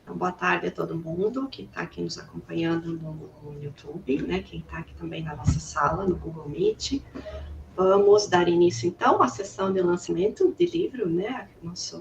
Então, boa tarde a todo mundo que está aqui nos acompanhando no YouTube, né? Quem está aqui também na nossa sala, no Google Meet. Vamos dar início, então, à sessão de lançamento de livro, né?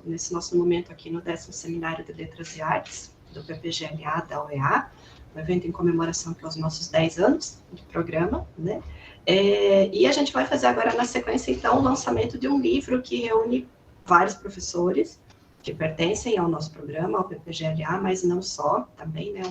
Nesse nosso momento aqui no 10º Seminário de Letras e Artes, do PPGLA da UEA, um evento em comemoração aos nossos 10 anos de programa, né? E a gente vai fazer agora, na sequência, então, o lançamento de um livro que reúne vários professores que pertencem ao nosso programa, ao PPGLA, mas não só, também, né?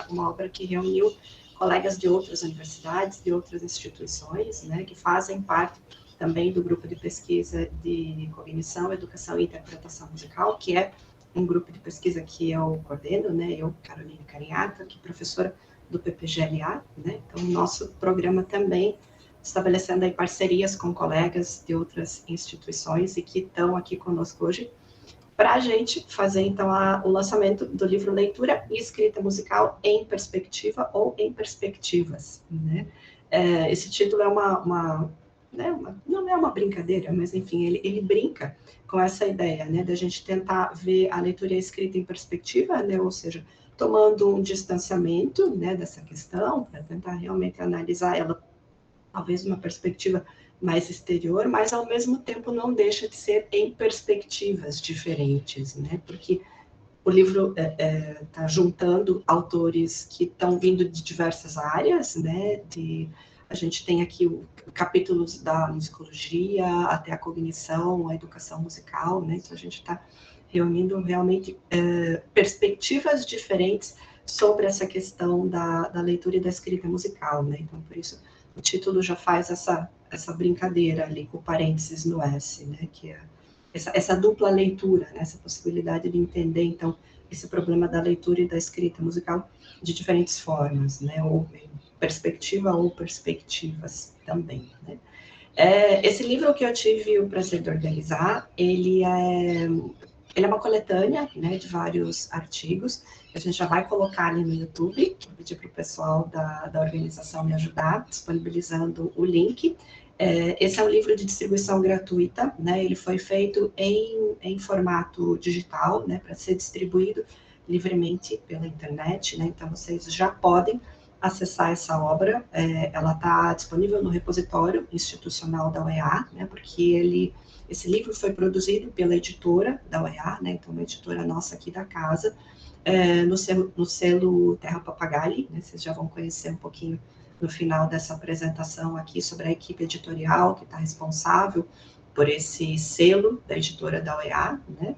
Uma obra que reuniu colegas de outras universidades, de outras instituições, né, que fazem parte também do grupo de pesquisa de cognição, educação e interpretação musical, que é um grupo de pesquisa que eu coordeno, né, eu, Caroline Carinhata, que é professora do PPGLA, né, então o nosso programa também estabelecendo aí parcerias com colegas de outras instituições e que estão aqui conosco hoje, para a gente fazer, então, o lançamento do livro Leitura e Escrita Musical em Perspectiva ou em Perspectivas, né? Esse título é não é uma brincadeira, mas, enfim, ele brinca com essa ideia, né, da gente tentar ver a leitura e a escrita em perspectiva, né, ou seja, tomando um distanciamento, né, dessa questão, para tentar realmente analisar ela, talvez uma perspectiva mais exterior, mas ao mesmo tempo não deixa de ser em perspectivas diferentes, né? Porque o livro está juntando autores que estão vindo de diversas áreas, né? A gente tem aqui capítulos da musicologia, até a cognição, a educação musical, né? Então a gente está reunindo realmente perspectivas diferentes sobre essa questão da leitura e da escrita musical, né? Então por isso o título já faz essa brincadeira ali com parênteses no S, né, que é essa dupla leitura, né, essa possibilidade de entender, então, esse problema da leitura e da escrita musical de diferentes formas, né, ou perspectiva ou perspectivas também, né. Esse livro que eu tive o prazer de organizar, ele é uma coletânea, né, de vários artigos, que a gente já vai colocar ali no YouTube, vou pedir para o pessoal da organização me ajudar, disponibilizando o link. Esse é um livro de distribuição gratuita, né, ele foi feito em formato digital, né, para ser distribuído livremente pela internet, né, então vocês já podem acessar essa obra, ela está disponível no repositório institucional da UEA, né, porque esse livro foi produzido pela editora da UEA, né, então uma editora nossa aqui da casa, no selo Terra Papagaio, né, vocês já vão conhecer um pouquinho no final dessa apresentação aqui sobre a equipe editorial que está responsável por esse selo da editora da UEA, né.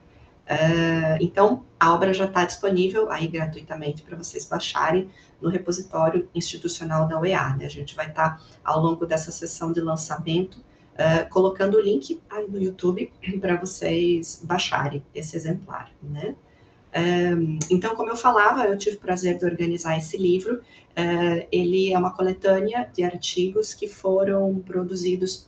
Então, a obra já está disponível aí gratuitamente para vocês baixarem no repositório institucional da UEA, né? A gente vai estar, ao longo dessa sessão de lançamento, colocando o link aí no YouTube para vocês baixarem esse exemplar, né? Então, como eu falava, eu tive o prazer de organizar esse livro. Ele é uma coletânea de artigos que foram produzidos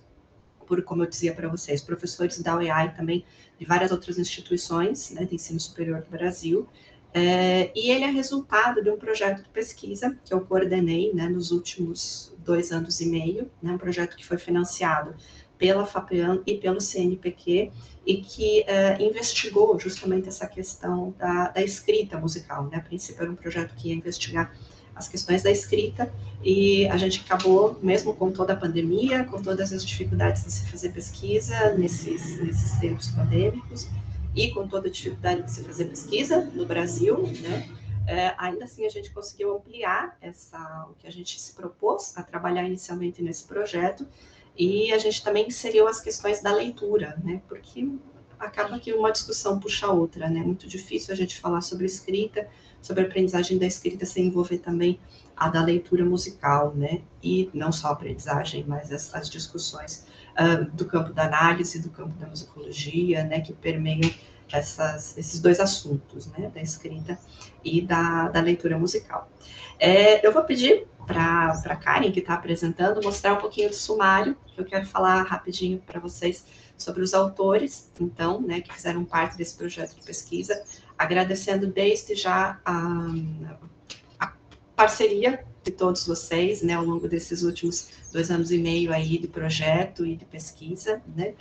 por, como eu dizia para vocês, professores da UEA e também de várias outras instituições, né, de ensino superior do Brasil, e ele é resultado de um projeto de pesquisa que eu coordenei, né, nos últimos 2 anos e meio, né, um projeto que foi financiado pela FAPEAM e pelo CNPq, e que investigou justamente essa questão da escrita musical, né, a princípio era um projeto que ia investigar as questões da escrita, e a gente acabou, mesmo com toda a pandemia, com todas as dificuldades de se fazer pesquisa nesses tempos pandêmicos, e com toda a dificuldade de se fazer pesquisa no Brasil, né, ainda assim a gente conseguiu ampliar o que a gente se propôs a trabalhar inicialmente nesse projeto, e a gente também inseriu as questões da leitura, né, porque acaba que uma discussão puxa a outra, né, muito difícil a gente falar sobre escrita, sobre a aprendizagem da escrita sem envolver também a da leitura musical, né, e não só a aprendizagem, mas as discussões do campo da análise, do campo da musicologia, né, que permeiam esses dois assuntos, né, da escrita e da leitura musical. Eu vou pedir para a Karen, que está apresentando, mostrar um pouquinho do sumário, que eu quero falar rapidinho para vocês sobre os autores, então, né, que fizeram parte desse projeto de pesquisa, agradecendo desde já a parceria de todos vocês, né, ao longo desses últimos 2 anos e meio aí de projeto e de pesquisa, né,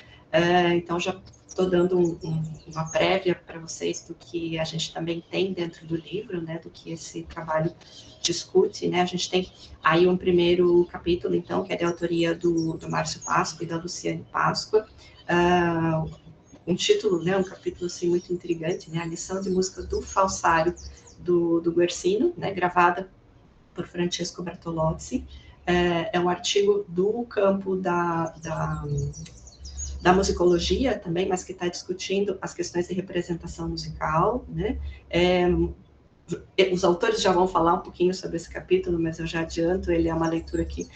Então, já estou dando uma prévia para vocês do que a gente também tem dentro do livro, né, do que esse trabalho discute, né. A gente tem aí um primeiro capítulo, então, que é de autoria do Márcio Páscoa e da Luciane Páscoa, um título, né, um capítulo assim, muito intrigante, né, a lição de música do falsário do Guercino, né, gravada por Francesco Bertolozzi. É um artigo do campo da musicologia também, mas que está discutindo as questões de representação musical, né? Os autores já vão falar um pouquinho sobre esse capítulo, mas eu já adianto, ele é uma leitura que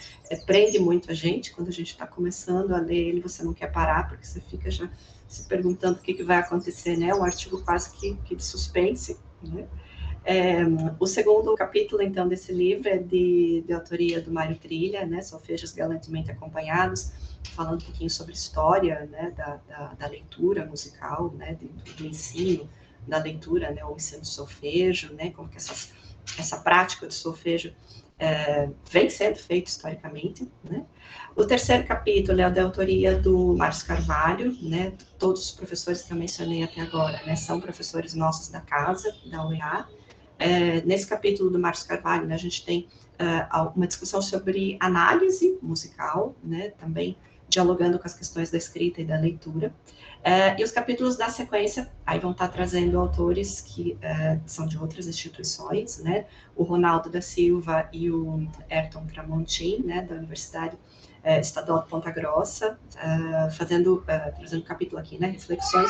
prende muito a gente. Quando a gente está começando a ler ele, você não quer parar, porque você fica já se perguntando o que vai acontecer, né? Um artigo quase que de suspense, né? O segundo capítulo, então, desse livro é de autoria do Mário Trilha, né? Solfejos Galantemente Acompanhados, falando um pouquinho sobre história, né? Da leitura musical, né? Do ensino da leitura, né? O ensino de solfejo, né? Como que essa prática de solfejo vem sendo feita historicamente, né? O terceiro capítulo é a da autoria do Márcio Carvalho, né? Todos os professores que eu mencionei até agora, né? São professores nossos da casa, da UEA. Nesse capítulo do Márcio Carvalho, né, a gente tem uma discussão sobre análise musical, né, também dialogando com as questões da escrita e da leitura. E os capítulos da sequência aí vão estar trazendo autores que são de outras instituições, né, o Ronaldo da Silva e o Ayrton Tramontin, né, da Universidade Estadual de Ponta Grossa, trazendo um capítulo aqui, né, reflexões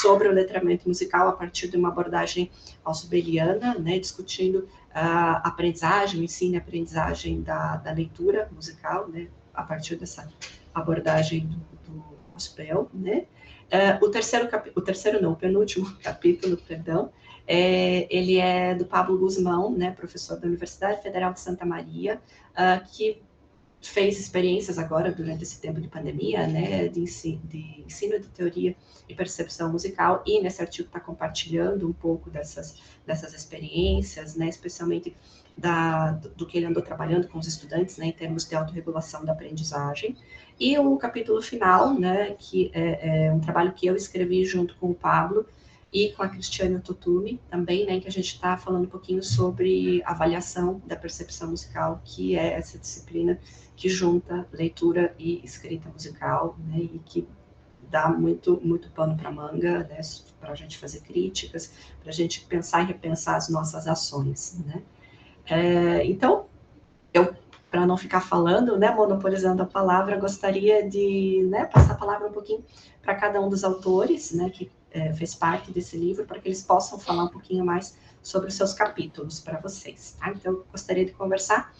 sobre o letramento musical a partir de uma abordagem alsobeliana, né, discutindo a aprendizagem, o ensino e aprendizagem da leitura musical, né, a partir dessa abordagem do Ausubel, né. O penúltimo capítulo, perdão, ele é do Pablo Guzmão, né, professor da Universidade Federal de Santa Maria, que fez experiências agora durante esse tempo de pandemia, né, de ensino de teoria e percepção musical, e nesse artigo está compartilhando um pouco dessas experiências, né, especialmente do que ele andou trabalhando com os estudantes, né, em termos de autorregulação da aprendizagem. E o capítulo final, né, que é um trabalho que eu escrevi junto com o Pablo e com a Cristiane Totumi também, né, que a gente está falando um pouquinho sobre avaliação da percepção musical, que é essa disciplina que junta leitura e escrita musical, né, e que dá muito pano para manga, né, para a gente fazer críticas, para a gente pensar e repensar as nossas ações, né. Então, eu, para não ficar falando, né, monopolizando a palavra, gostaria de, né, passar a palavra um pouquinho para cada um dos autores, né, que fez parte desse livro, para que eles possam falar um pouquinho mais sobre os seus capítulos para vocês. Tá? Então, eu gostaria de conversar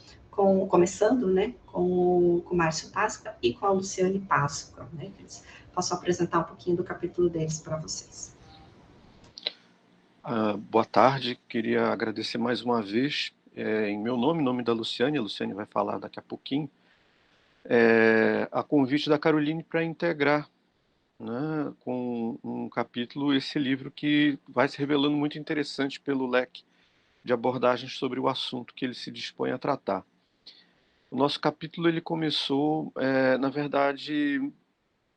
começando, né, com o Márcio Páscoa e com a Luciane Páscoa, né, que eles possam apresentar um pouquinho do capítulo deles para vocês. Boa tarde, queria agradecer mais uma vez, em meu nome da Luciane, a Luciane vai falar daqui a pouquinho, a convite da Caroline para integrar, né, com um capítulo esse livro que vai se revelando muito interessante pelo leque de abordagens sobre o assunto que ele se dispõe a tratar. O nosso capítulo ele começou, na verdade,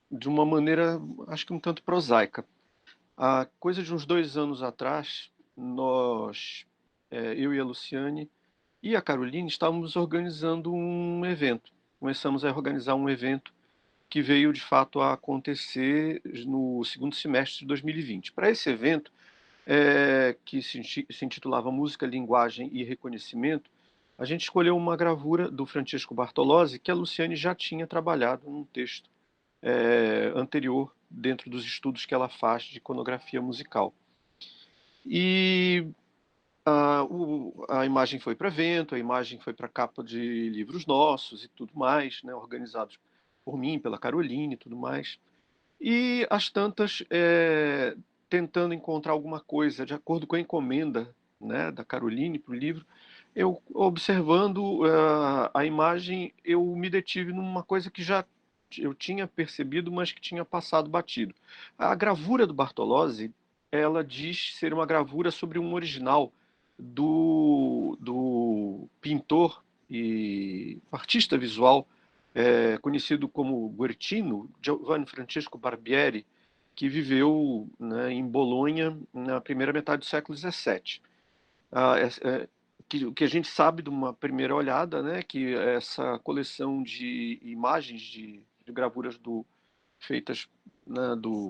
de uma maneira, acho que um tanto prosaica. Há coisa de uns 2 anos atrás, nós, eu e a Luciane e a Caroline estávamos organizando um evento. Começamos a organizar um evento que veio de fato a acontecer no segundo semestre de 2020. Para esse evento, que se intitulava Música, Linguagem e Reconhecimento, a gente escolheu uma gravura do Francesco Bartolozzi que a Luciane já tinha trabalhado num texto anterior dentro dos estudos que ela faz de iconografia musical. E a imagem foi para evento, a imagem foi para capa de livros nossos e tudo mais, né, organizados por mim, pela Caroline e tudo mais. E as tantas, tentando encontrar alguma coisa de acordo com a encomenda, né, da Caroline para o livro, eu observando a imagem, eu me detive numa coisa que já eu tinha percebido, mas que tinha passado batido. A gravura do Bartolozzi, ela diz ser uma gravura sobre um original do pintor e artista visual conhecido como Guercino, Giovanni Francesco Barbieri, que viveu, né, em Bolonha na primeira metade do século XVII. O que a gente sabe de uma primeira olhada, né, que essa coleção de imagens de gravuras feitas, né,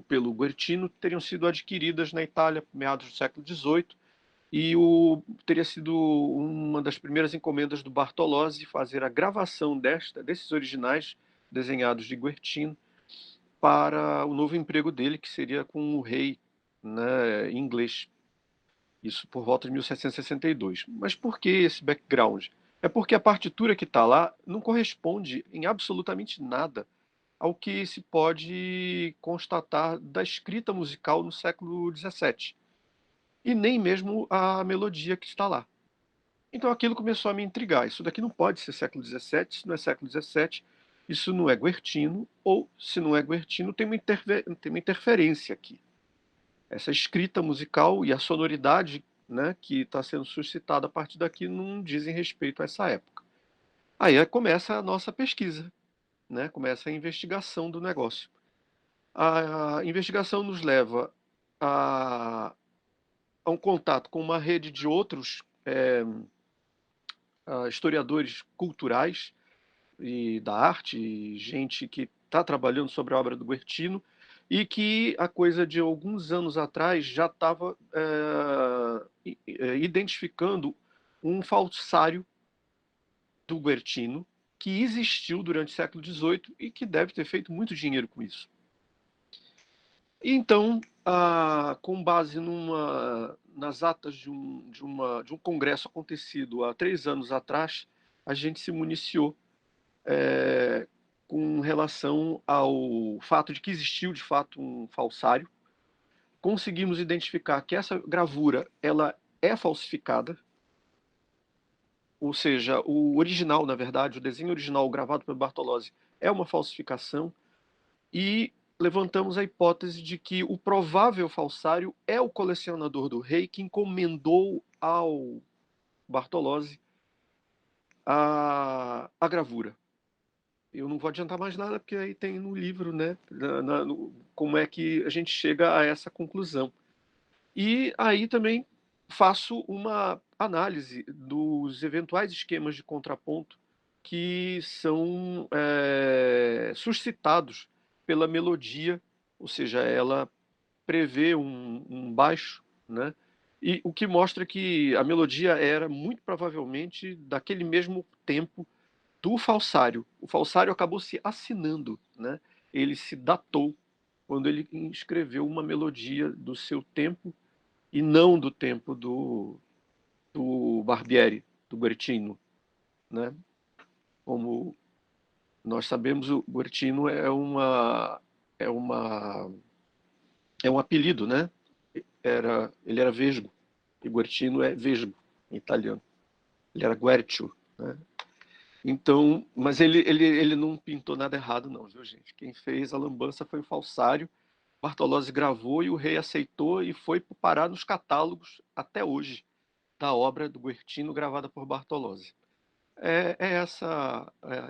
pelo Guercino teriam sido adquiridas na Itália meados do século XVIII, e teria sido uma das primeiras encomendas do Bartolozzi fazer a gravação desses originais desenhados de Guercino para o novo emprego dele, que seria com o rei, né, inglês. Isso por volta de 1762. Mas por que esse background? É porque a partitura que está lá não corresponde em absolutamente nada ao que se pode constatar da escrita musical no século XVII, e nem mesmo a melodia que está lá. Então aquilo começou a me intrigar. Isso daqui não pode ser século XVII, isso não é século XVII, isso não é Guercino, ou se não é Guercino, tem uma interferência aqui. Essa escrita musical e a sonoridade, né, que está sendo suscitada a partir daqui não dizem respeito a essa época. Aí começa a nossa pesquisa, né, começa a investigação do negócio. A investigação nos leva a, a um contato com uma rede de outros historiadores culturais e da arte, e gente que está trabalhando sobre a obra do Guercino, e que a coisa de alguns anos atrás já estava identificando um falsário do Guercino que existiu durante o século XVIII e que deve ter feito muito dinheiro com isso. E então, com base nas atas de um congresso acontecido há 3 anos atrás, a gente se municiou com relação ao fato de que existiu de fato um falsário. Conseguimos identificar que essa gravura ela é falsificada, ou seja, o original, na verdade, o desenho original gravado pelo Bartolozzi é uma falsificação, e levantamos a hipótese de que o provável falsário é o colecionador do rei que encomendou ao Bartolozzi a gravura. Eu não vou adiantar mais nada, porque aí tem no livro, né, como é que a gente chega a essa conclusão. E aí também faço uma análise dos eventuais esquemas de contraponto que são suscitados pela melodia, ou seja, ela prevê um baixo, né? E o que mostra que a melodia era muito provavelmente daquele mesmo tempo do falsário. O falsário acabou se assinando, né? Ele se datou quando ele escreveu uma melodia do seu tempo e não do tempo do Barbieri, do Guercino, né? Como nós sabemos, o Guercino é uma é um apelido, né? Ele era vesgo, e Guercino é vesgo em italiano. Ele era Guercio, né? Então, mas ele não pintou nada errado, não, viu, gente? Quem fez a lambança foi o falsário. Bartolozzi gravou e o rei aceitou e foi parar nos catálogos até hoje da obra do Guercino gravada por Bartolozzi.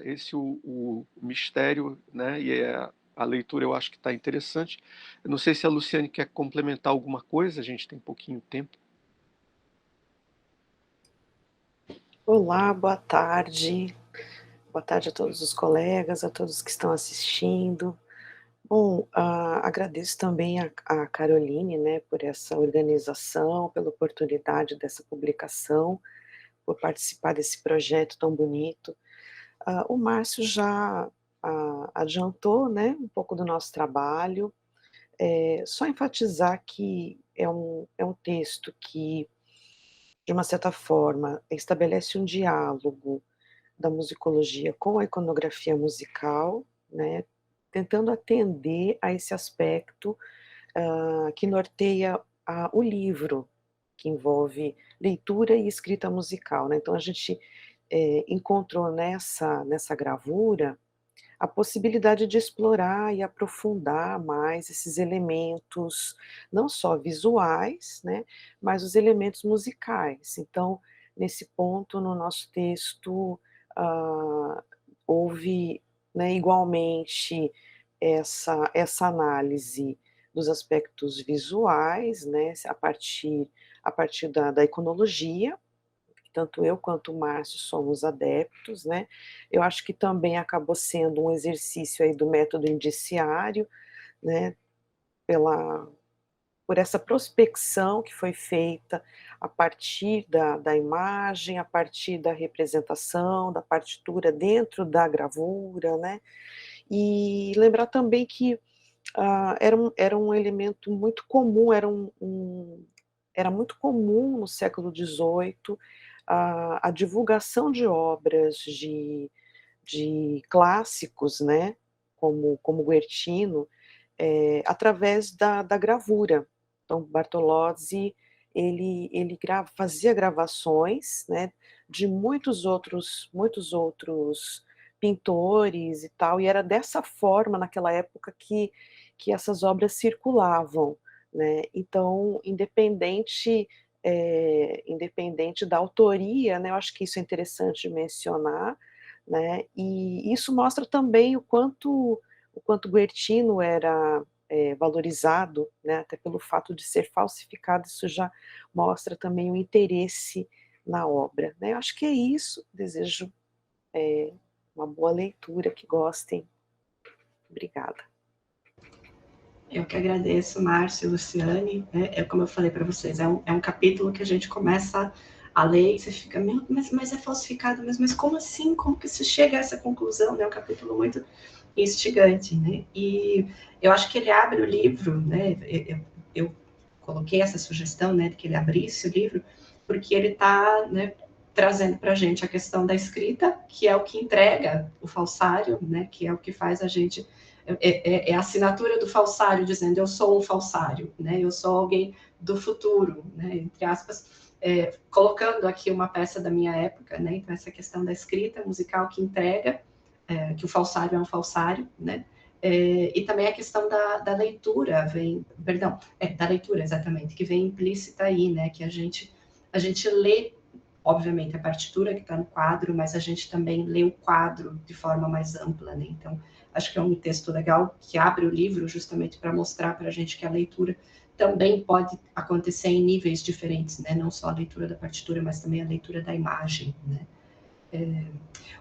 Esse o mistério, né? E a leitura eu acho que está interessante. Eu não sei se a Luciane quer complementar alguma coisa, a gente tem pouquinho tempo. Olá, boa tarde. Boa tarde a todos os colegas, a todos que estão assistindo. Bom, agradeço também a Caroline, né, por essa organização, pela oportunidade dessa publicação, por participar desse projeto tão bonito. O Márcio já adiantou, né, um pouco do nosso trabalho. Só enfatizar que é um texto que, de uma certa forma, estabelece um diálogo da musicologia com a iconografia musical, né, tentando atender a esse aspecto que norteia o livro, que envolve leitura e escrita musical, né. Então a gente encontrou nessa gravura a possibilidade de explorar e aprofundar mais esses elementos, não só visuais, né, mas os elementos musicais. Então, nesse ponto, no nosso texto, houve né, igualmente essa análise dos aspectos visuais, né, a partir da iconologia, que tanto eu quanto o Márcio somos adeptos, né. Eu acho que também acabou sendo um exercício aí do método indiciário, né, pela por essa prospecção que foi feita a partir da imagem, a partir da representação, da partitura dentro da gravura, né. E lembrar também que, era um elemento muito comum, era muito comum no século XVIII a divulgação de obras de clássicos, né, como Guercino, através da gravura. Então Bartolozzi, ele fazia gravações, né, de muitos outros pintores e tal, e era dessa forma, naquela época, que essas obras circulavam, né. Então, independente da autoria, né, eu acho que isso é interessante mencionar, né, e isso mostra também o quanto Guercino era, valorizado, né, até pelo fato de ser falsificado, isso já mostra também o interesse na obra, né. Eu acho que é isso, desejo, uma boa leitura, que gostem. Obrigada. Eu que agradeço, Márcio e Luciane, né, como eu falei para vocês, é um capítulo que a gente começa a ler e você fica, mas é falsificado mesmo, mas como assim? Como que se chega a essa conclusão? É um capítulo muito instigante, né? E eu acho que ele abre o livro, né? Eu coloquei essa sugestão, né, de que ele abrisse o livro, porque ele está, né, trazendo para a gente a questão da escrita, que é o que entrega o falsário, né, que é o que faz a gente é a assinatura do falsário dizendo eu sou um falsário, né? Eu sou alguém do futuro, né? Entre aspas, colocando aqui uma peça da minha época, né? Então essa questão da escrita musical que entrega que o falsário é um falsário, né? E também a questão da leitura da leitura exatamente, que vem implícita aí, né? Que a gente lê, obviamente, a partitura que está no quadro, mas a gente também lê o quadro de forma mais ampla, né? Então, acho que é um texto legal que abre o livro justamente para mostrar para a gente que a leitura também pode acontecer em níveis diferentes, né? Não só a leitura da partitura, mas também a leitura da imagem, né?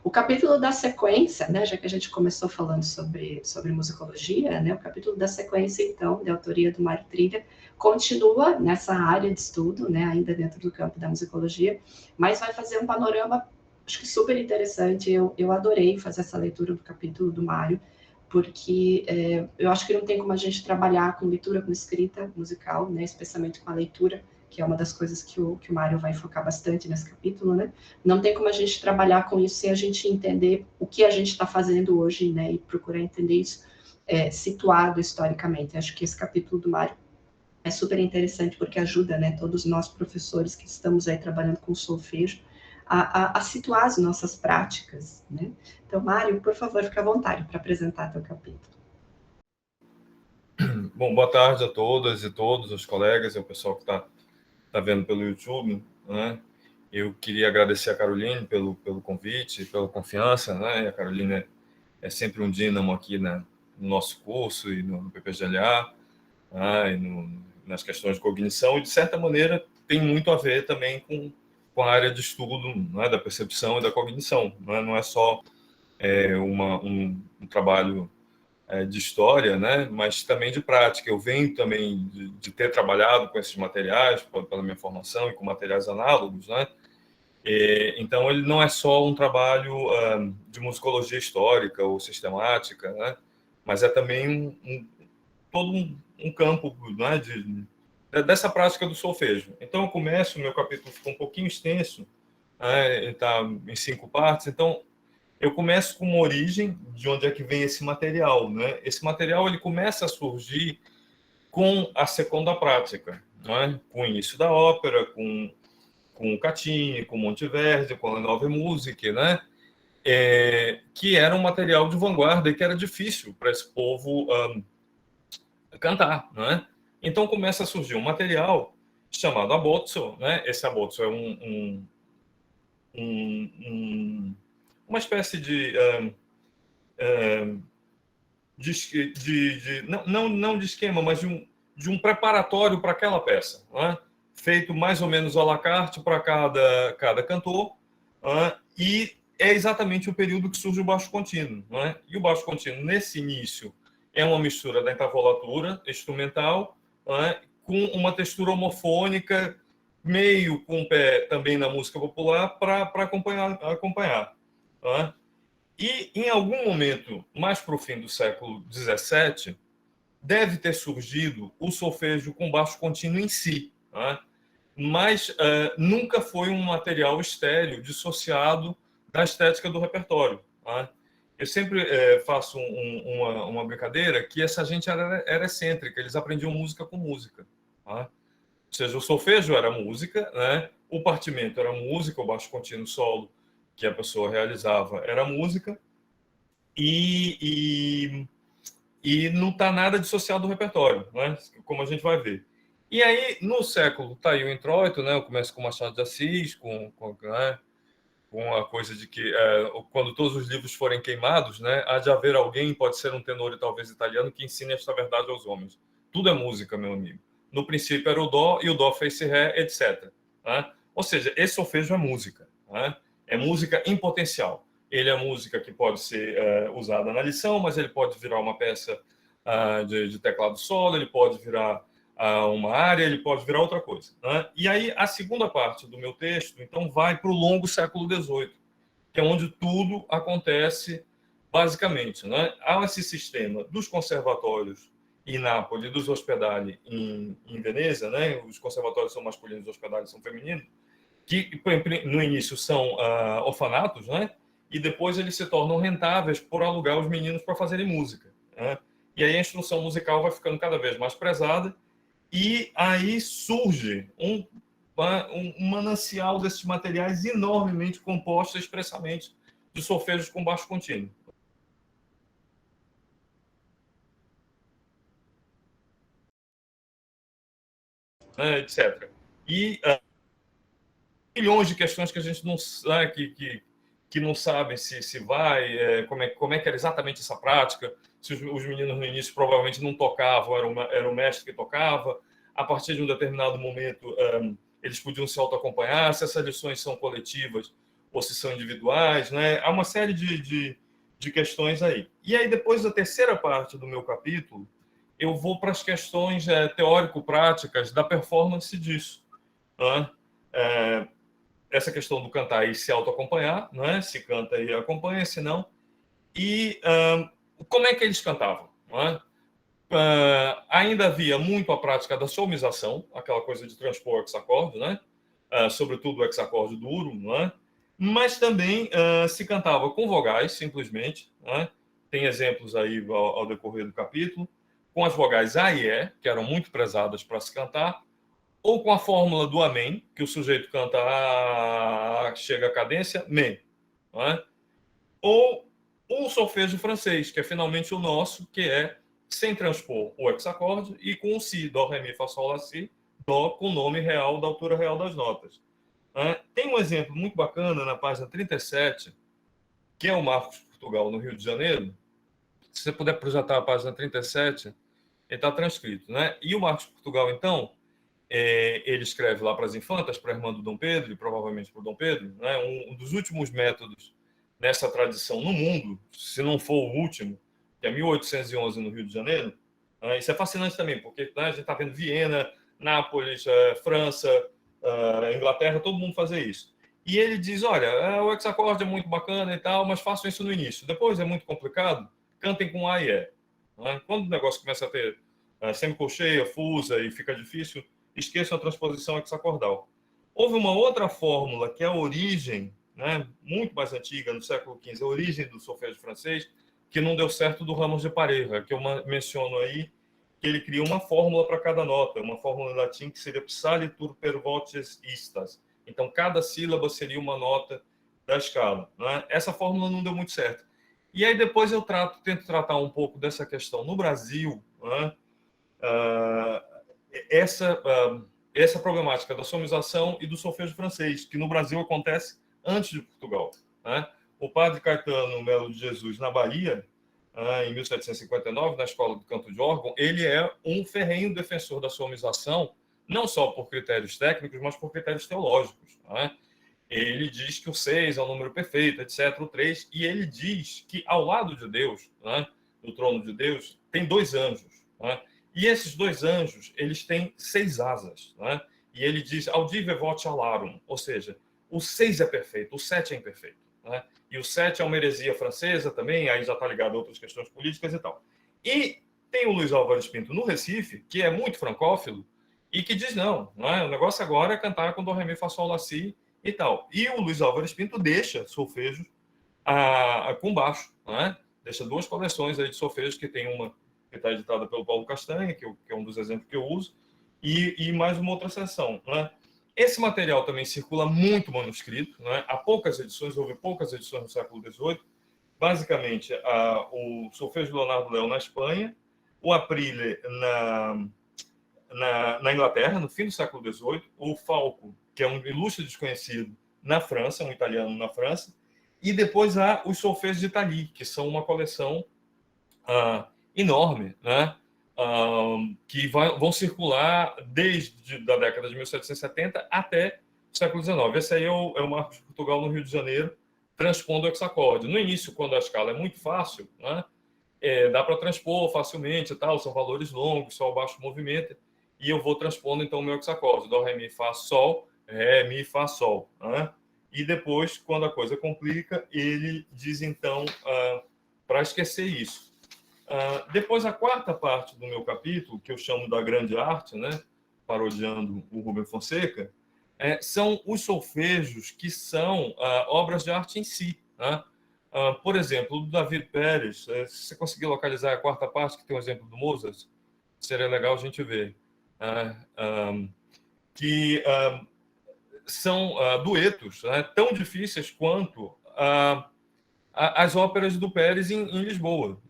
O capítulo da sequência, né, já que a gente começou falando sobre musicologia, né, o capítulo da sequência, então, de autoria do Mário Trilha, continua nessa área de estudo, né, ainda dentro do campo da musicologia, mas vai fazer um panorama, acho que super interessante. Eu adorei fazer essa leitura do capítulo do Mário, porque eu acho que não tem como a gente trabalhar com leitura, com escrita musical, né, especialmente com a leitura, que é uma das coisas que o Mário vai focar bastante nesse capítulo, né? Não tem como a gente trabalhar com isso sem a gente entender o que a gente está fazendo hoje, né? E procurar entender isso situado historicamente. Acho que esse capítulo do Mário é super interessante porque ajuda, né, todos nós professores que estamos aí trabalhando com solfejo a situar as nossas práticas, né? Então, Mário, por favor, fica à vontade para apresentar teu capítulo. Bom, boa tarde a todas e todos, os colegas e o pessoal que está vendo pelo YouTube, né? Eu queria agradecer a Caroline pelo convite, pela confiança, né? A Caroline é sempre um dínamo aqui, né, no nosso curso e no PPGLA, né, e nas questões de cognição, e de certa maneira tem muito a ver também com a área de estudo, né, da percepção e da cognição, né? Não é só um trabalho de história, né, mas também de prática. Eu venho também de ter trabalhado com esses materiais, pela minha formação, e com materiais análogos, né? Então, ele não é só um trabalho de musicologia histórica ou sistemática, né, mas é também todo um campo, né, dessa prática do solfejo. Então, eu começo, o meu capítulo ficou um pouquinho extenso, né, está em 5 partes, então eu começo com uma origem de onde é que vem esse material, né? Esse material ele começa a surgir com a segunda prática, né? Com o início da ópera, com o Caccini, com Monteverdi, com a Nova Musica, né? Que era um material de vanguarda e que era difícil para esse povo cantar, né? Então começa a surgir um material chamado abbozzo, né? Esse abbozzo é uma espécie de não de esquema, mas de um preparatório para aquela peça, né? Feito mais ou menos à la carte para cada cantor, né? E é exatamente o período que surge o baixo contínuo, né? E o baixo contínuo, nesse início, é uma mistura da entavolatura instrumental, né? Com uma textura homofônica, meio com o pé também na música popular, para acompanhar, né? E, em algum momento, mais para o fim do século XVII, deve ter surgido o solfejo com baixo contínuo em si, né? Mas nunca foi um material estéril dissociado da estética do repertório, né? Eu sempre faço uma brincadeira que essa gente era excêntrica, eles aprendiam música com música, né? Ou seja, o solfejo era música, né? O partimento era música, o baixo contínuo solo que a pessoa realizava era música, e não está nada dissociado do repertório, né? Como a gente vai ver. E aí, no século, está aí o introito, né? Eu começo com Machado de Assis, né? Com a coisa de que quando todos os livros forem queimados, né? Há de haver alguém, pode ser um tenor e talvez italiano, que ensine esta verdade aos homens. Tudo é música, meu amigo. No princípio era o dó, e o dó fez-se ré, etc. Né? Ou seja, esse solfejo é música, né? É música em potencial. Ele é música que pode ser usada na lição, mas ele pode virar uma peça de teclado solo, ele pode virar uma área, ele pode virar outra coisa, né? E aí, a segunda parte do meu texto, então, vai para o longo século XVIII, que é onde tudo acontece, basicamente, né? Há esse sistema dos conservatórios em Nápoles, dos ospedali em Veneza, né? Os conservatórios são masculinos, os ospedali são femininos, que no início são orfanatos, né? E depois eles se tornam rentáveis por alugar os meninos para fazerem música, né? E aí a instrução musical vai ficando cada vez mais prezada, e aí surge um manancial desses materiais enormemente compostos expressamente de solfejos com baixo contínuo. Etc. E milhões de questões que a gente não sabe, que não sabem se vai, como é que era exatamente essa prática, se os meninos no início provavelmente não tocavam, era o mestre que tocava, a partir de um determinado momento eles podiam se autoacompanhar, se essas lições são coletivas ou se são individuais, né? Há uma série de questões aí. E aí, depois da terceira parte do meu capítulo, eu vou para as questões teórico-práticas da performance disso, né? Essa questão do cantar e se autoacompanhar, né? Se canta e acompanha, se não. E como é que eles cantavam, né? Ainda havia muito a prática da solmização, aquela coisa de transpor hexacorde, né? Sobretudo o hexacorde duro, né? Mas também se cantava com vogais, simplesmente, né? Tem exemplos aí ao decorrer do capítulo, com as vogais A e E, que eram muito prezadas para se cantar, ou com a fórmula do amém, que o sujeito canta chega a cadência, mem, não é? Ou o solfejo francês, que é finalmente o nosso, que é sem transpor o hexacorde e com o si, dó, ré, mi, fá, sol, lá, si, dó, com o nome real da altura real das notas. Tem um exemplo muito bacana na página 37, que é o Marcos Portugal, no Rio de Janeiro. Se você puder projetar a página 37, ele está transcrito, né? E o Marcos Portugal, então, ele escreve lá para as infantas, para a irmã do Dom Pedro, e provavelmente para o Dom Pedro, né? Um dos últimos métodos nessa tradição no mundo, se não for o último, que é 1811 no Rio de Janeiro. Isso é fascinante também, porque a gente está vendo Viena, Nápoles, França, Inglaterra, todo mundo fazer isso. E ele diz, olha, o hexacorde é muito bacana e tal, mas façam isso no início. Depois é muito complicado, cantem com A e E. Quando o negócio começa a ter semicolcheia, fusa e fica difícil, esqueçam a transposição hexacordal. Houve uma outra fórmula, que é a origem, né, muito mais antiga, no século XV, a origem do solfejo francês, que não deu certo do Ramos de Parerra, que eu menciono aí, que ele cria uma fórmula para cada nota, uma fórmula em latim que seria psalitur per voces istas. Então, cada sílaba seria uma nota da escala, né? Essa fórmula não deu muito certo. E aí depois eu tento tratar um pouco dessa questão no Brasil, né? Essa problemática da somização e do solfejo francês, que no Brasil acontece antes de Portugal, né? o padre Caetano Melo de Jesus, na Bahia, em 1759, na Escola do Canto de Órgão, ele é um ferrenho defensor da somização, não só por critérios técnicos, mas por critérios teológicos. Ele diz que o 6 é o número perfeito, etc., o 3, e ele diz que ao lado de Deus, do trono de Deus, tem 2 anjos. E esses 2 anjos, eles têm 6 asas. E ele diz, audive voce alarum, ou seja, o 6 é perfeito, o 7 é imperfeito. E o 7 é uma heresia francesa também, aí já está ligado a outras questões políticas e tal. E tem o Luiz Álvares Pinto no Recife, que é muito francófilo, e que diz, não, o negócio agora é cantar com do, ré, mi, fá, sol, lá, si e tal. E o Luiz Álvares Pinto deixa solfejos com baixo, deixa 2 coleções aí de solfejos, que tem uma que está editada pelo Paulo Castanha, que é um dos exemplos que eu uso, e mais uma outra seção. Esse material também circula muito manuscrito, há poucas edições, houve poucas edições no século XVIII, basicamente o solfejo de Leonardo Léo na Espanha, o Aprile na Inglaterra, no fim do século XVIII, o Falco, que é um ilustre desconhecido, na França, um italiano na França, e depois há os solfejos de Italy, que são uma coleção enorme, que vão circular desde a década de 1770 até o século XIX. Esse aí é o Marcos de Portugal, no Rio de Janeiro, transpondo o hexacorde. No início, quando a escala é muito fácil, dá para transpor facilmente, são valores longos, só o baixo movimento, e eu vou transpondo, então, o meu hexacorde. Dó, ré, mi, fá, sol, ré, mi, fá, sol. E depois, quando a coisa complica, ele diz, então, para esquecer isso. Depois, a quarta parte do meu capítulo, que eu chamo da grande arte, parodiando o Rubem Fonseca, são os solfejos que são obras de arte em si. Por exemplo, o David Pérez, se você conseguir localizar a quarta parte, que tem um exemplo do Mozart, seria legal a gente ver. Que são duetos tão difíceis quanto as óperas do Pérez em Lisboa.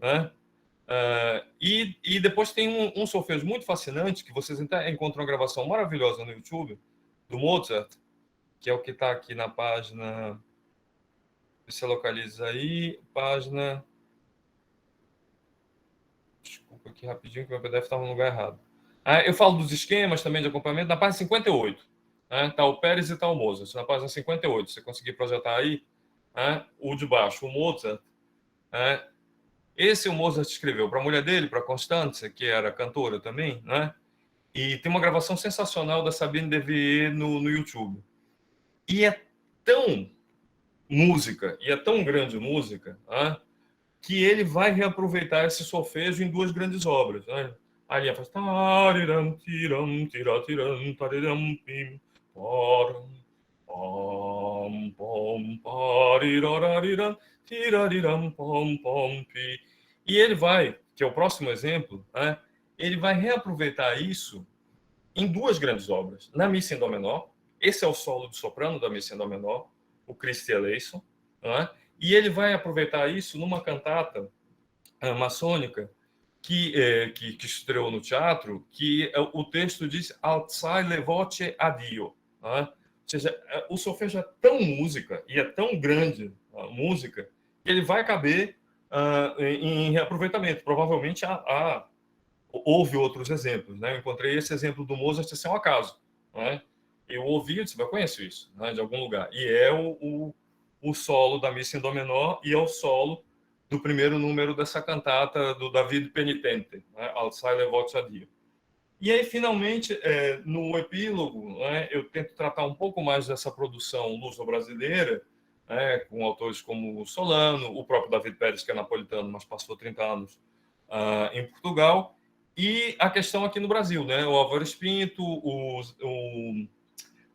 E depois tem um solfejo muito fascinante, que vocês encontram uma gravação maravilhosa no YouTube, do Mozart, que é o que está aqui na página... Você localiza aí, página... Desculpa aqui rapidinho, que meu PDF estava no lugar errado. Eu falo dos esquemas também de acompanhamento, na página 58. Está o Pérez e está o Mozart. Na página 58, se você conseguir projetar aí, o de baixo, o Mozart... Esse o Mozart escreveu para a mulher dele, para Constanze, que era cantora também, E tem uma gravação sensacional da Sabine Devier no YouTube. E é tão música, e é tão grande música, que ele vai reaproveitar esse solfejo em 2 grandes obras. A linha faz... E ele vai, que é o próximo exemplo, ele vai reaproveitar isso em 2 grandes obras. Na Missa em Dó menor, esse é o solo de soprano da Missa em Dó menor, o Christie Eleison, e ele vai aproveitar isso numa cantata maçônica que estreou no teatro, que o texto diz Alzai le voce a Dio. Ou seja, o solfejo é tão música, e é tão grande a música, que ele vai caber em reaproveitamento. Provavelmente houve outros exemplos. Eu encontrei esse exemplo do Mozart, esse é um acaso. Eu ouvi, eu disse, eu conheço isso, de algum lugar. E é o solo da Missa em Dó menor, e é o solo do primeiro número dessa cantata do David Penitente, Alzai le voce a Dio. E aí, finalmente, no epílogo, eu tento tratar um pouco mais dessa produção luso-brasileira, com autores como Solano, o próprio David Pérez, que é napolitano, mas passou 30 anos em Portugal, e a questão aqui no Brasil, o Álvares Pinto,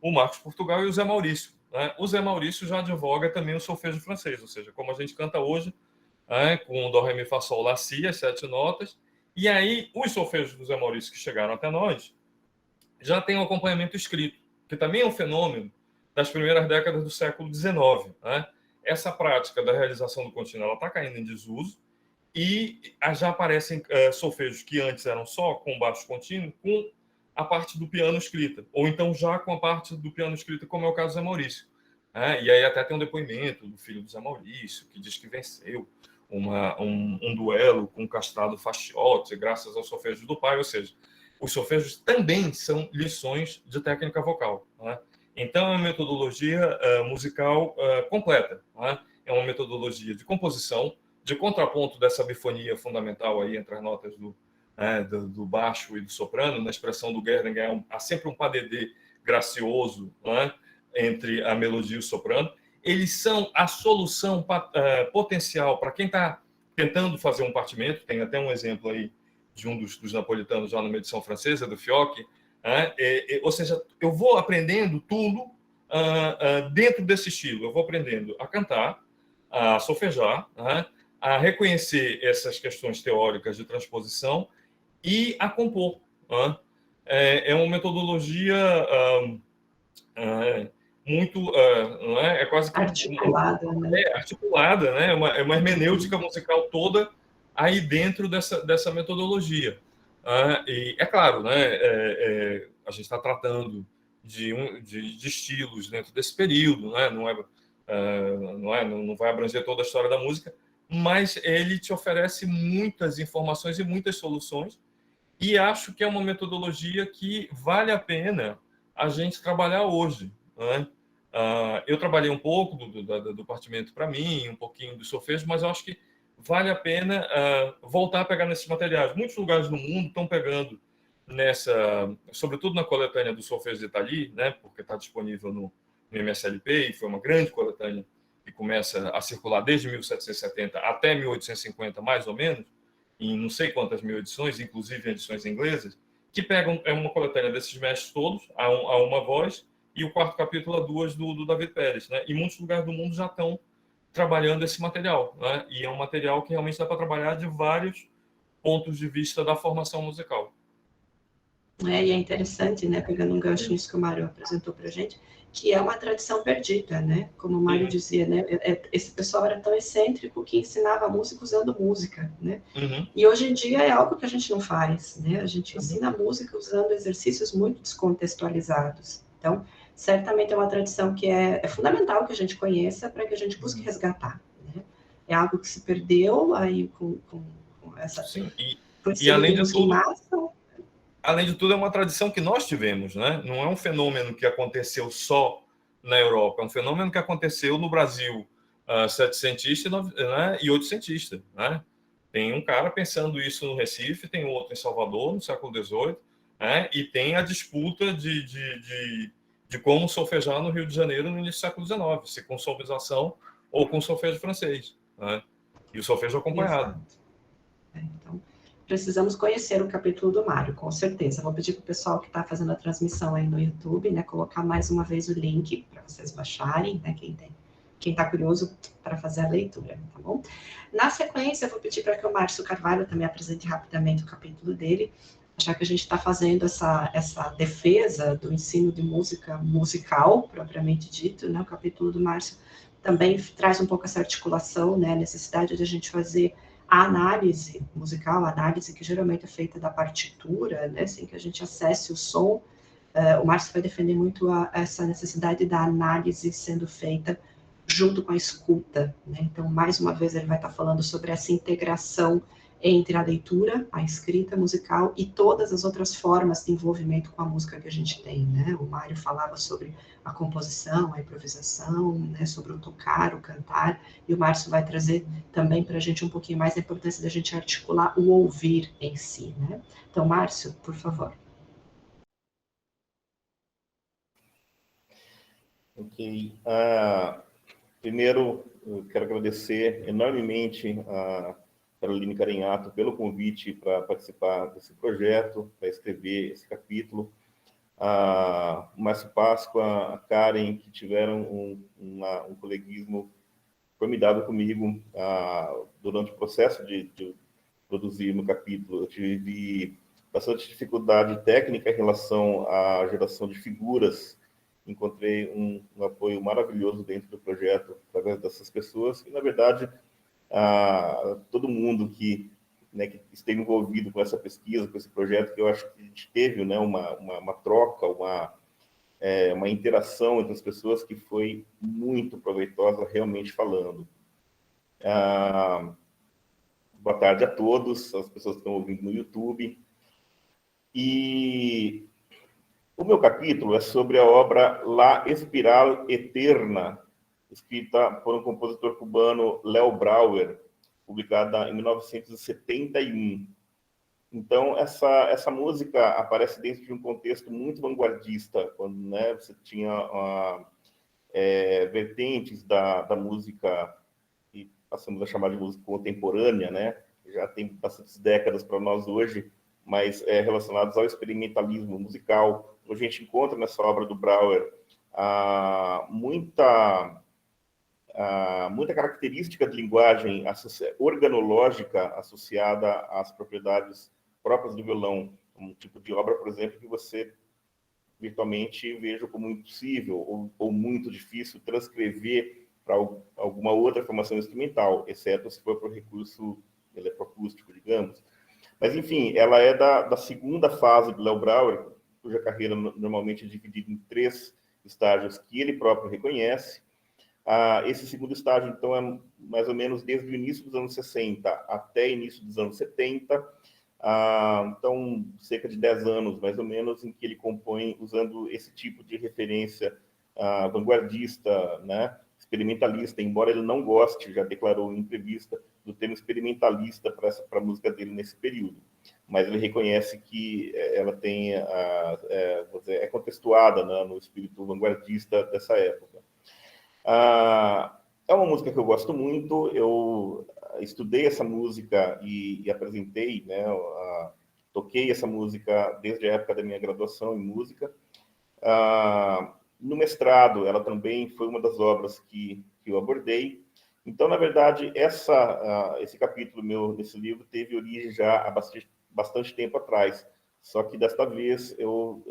o Marcos Portugal e o Zé Maurício. O Zé Maurício já advoga também o solfejo francês, ou seja, como a gente canta hoje, com o Dó, Ré, Mi, Fá, Sol, Lá, Si, as 7 notas. E aí, os solfejos do Zé Maurício que chegaram até nós já tem um acompanhamento escrito, que também é um fenômeno das primeiras décadas do século XIX. Essa prática da realização do contínuo está caindo em desuso, e já aparecem solfejos que antes eram só com baixo contínuo, com a parte do piano escrita, ou então já com a parte do piano escrita, como é o caso do Zé Maurício. né? E aí até tem um depoimento do filho do Zé Maurício, que diz que venceu um duelo com o castrado Faciotti, graças aos solfejos do pai, ou seja, os solfejos também são lições de técnica vocal, né? Então, é uma metodologia musical completa, né? É uma metodologia de composição, de contraponto dessa bifonia fundamental aí entre as notas do baixo e do soprano. Na expressão do Gerding, há sempre um padedê gracioso, né, entre a melodia e o soprano. Eles são a solução potencial para quem está tentando fazer um partimento. Tem até um exemplo aí de um dos napolitanos já numa edição francesa, do Fiocchi. Ou seja, eu vou aprendendo tudo dentro desse estilo. Eu vou aprendendo a cantar, a solfejar, a reconhecer essas questões teóricas de transposição e a compor. É uma metodologia muito, não é? É quase que articulada, né? Articulada, né? É uma hermenêutica musical toda aí dentro dessa metodologia. E é claro, né? A gente está tratando de estilos dentro desse período, né? Não vai abranger toda a história da música, mas ele te oferece muitas informações e muitas soluções, e acho que é uma metodologia que vale a pena a gente trabalhar hoje, né? Eu trabalhei um pouco do partimento para mim, um pouquinho do solfejo, mas eu acho que vale a pena voltar a pegar nesses materiais. Muitos lugares do mundo estão pegando sobretudo na coletânea do Solfejo de Italie, né? Porque está disponível no MSLP, e foi uma grande coletânea que começa a circular desde 1770 até 1850, mais ou menos, em não sei quantas mil edições, inclusive edições inglesas, que pegam uma coletânea desses mestres todos, a uma voz, e o quarto capítulo a duas do David Pérez, né? E muitos lugares do mundo já estão trabalhando esse material, né? E é um material que realmente dá para trabalhar de vários pontos de vista da formação musical. E é interessante, né, pegando um gancho nisso que o Mário apresentou para a gente, que é uma tradição perdida, né? Como o Mário dizia, né? Esse pessoal era tão excêntrico que ensinava música usando música, né? E hoje em dia é algo que a gente não faz, né? A gente ensina música usando exercícios muito descontextualizados. Então, certamente é uma tradição que é fundamental que a gente conheça para que a gente busque resgatar, né? É algo que se perdeu aí com essa... Sim, e além de tudo... Além de tudo, é uma tradição que nós tivemos, né? Não é um fenômeno que aconteceu só na Europa, é um fenômeno que aconteceu no Brasil, setecentista, né? E oitocentista, né? Tem um cara pensando isso no Recife, tem outro em Salvador, no século XVIII, né? E tem a disputa de como solfejar no Rio de Janeiro no início do século XIX, se com solfejação ou com solfejo francês, né? E o solfejo acompanhado. Então, precisamos conhecer o capítulo do Mário, com certeza. Vou pedir para o pessoal que está fazendo a transmissão aí no YouTube, né, colocar mais uma vez o link para vocês baixarem, né, quem está curioso para fazer a leitura, tá bom? Na sequência, eu vou pedir para que o Márcio Carvalho também apresente rapidamente o capítulo dele, já que a gente está fazendo essa defesa do ensino de música musical, propriamente dito, né, o capítulo do Márcio também traz um pouco essa articulação, né, a necessidade de a gente fazer a análise musical, a análise que geralmente é feita da partitura, né, assim que a gente acesse o som. O Márcio vai defender muito essa necessidade da análise sendo feita junto com a escuta, né? Então, mais uma vez, ele vai estar falando sobre essa integração entre a leitura, a escrita musical e todas as outras formas de envolvimento com a música que a gente tem, né? O Mário falava sobre a composição, a improvisação, né? Sobre o tocar, o cantar, e o Márcio vai trazer também para a gente um pouquinho mais a importância da gente articular o ouvir em si, né? Então, Márcio, por favor. Ok. Primeiro, eu quero agradecer enormemente a Caroline Carinhato pelo convite para participar desse projeto, para escrever esse capítulo. O Márcio Páscoa, a Karen, que tiveram um coleguismo formidável comigo durante o processo de produzir no capítulo. Eu tive bastante dificuldade técnica em relação à geração de figuras. Encontrei um apoio maravilhoso dentro do projeto através dessas pessoas, e, na verdade, todo mundo que esteve envolvido com essa pesquisa, com esse projeto, que eu acho que a gente teve, né, uma troca, uma interação entre as pessoas que foi muito proveitosa, realmente falando. Boa tarde a todos, as pessoas que estão ouvindo no YouTube. E o meu capítulo é sobre a obra La Espiral Eterna, escrita por um compositor cubano, Léo Brauer, publicada em 1971. Então, essa música aparece dentro de um contexto muito vanguardista, quando, né, você tinha vertentes da música, que passamos a chamar de música contemporânea, né? Já tem bastantes décadas para nós hoje, mas relacionados ao experimentalismo musical. A gente encontra nessa obra do Brauer muita característica de linguagem organológica associada às propriedades próprias do violão, um tipo de obra, por exemplo, que você virtualmente veja como impossível ou muito difícil transcrever para alguma outra formação instrumental, exceto se for para o recurso eletroacústico, digamos. Mas, enfim, ela é da segunda fase do Léo Brauer, cuja carreira normalmente é dividida em 3 estágios que ele próprio reconhece. Esse segundo estágio, então, é mais ou menos desde o início dos anos 60 até início dos anos 70. Então, cerca de 10 anos, mais ou menos, em que ele compõe usando esse tipo de referência vanguardista, né, experimentalista, embora ele não goste, já declarou em entrevista, do termo experimentalista para a música dele nesse período. Mas ele reconhece que ela tem, é contextuada, né, no espírito vanguardista dessa época. É uma música que eu gosto muito, eu estudei essa música e apresentei, né, toquei essa música desde a época da minha graduação em música. No mestrado, ela também foi uma das obras que eu abordei. Então, na verdade, esse capítulo meu nesse livro teve origem já há bastante tempo atrás. Só que desta vez eu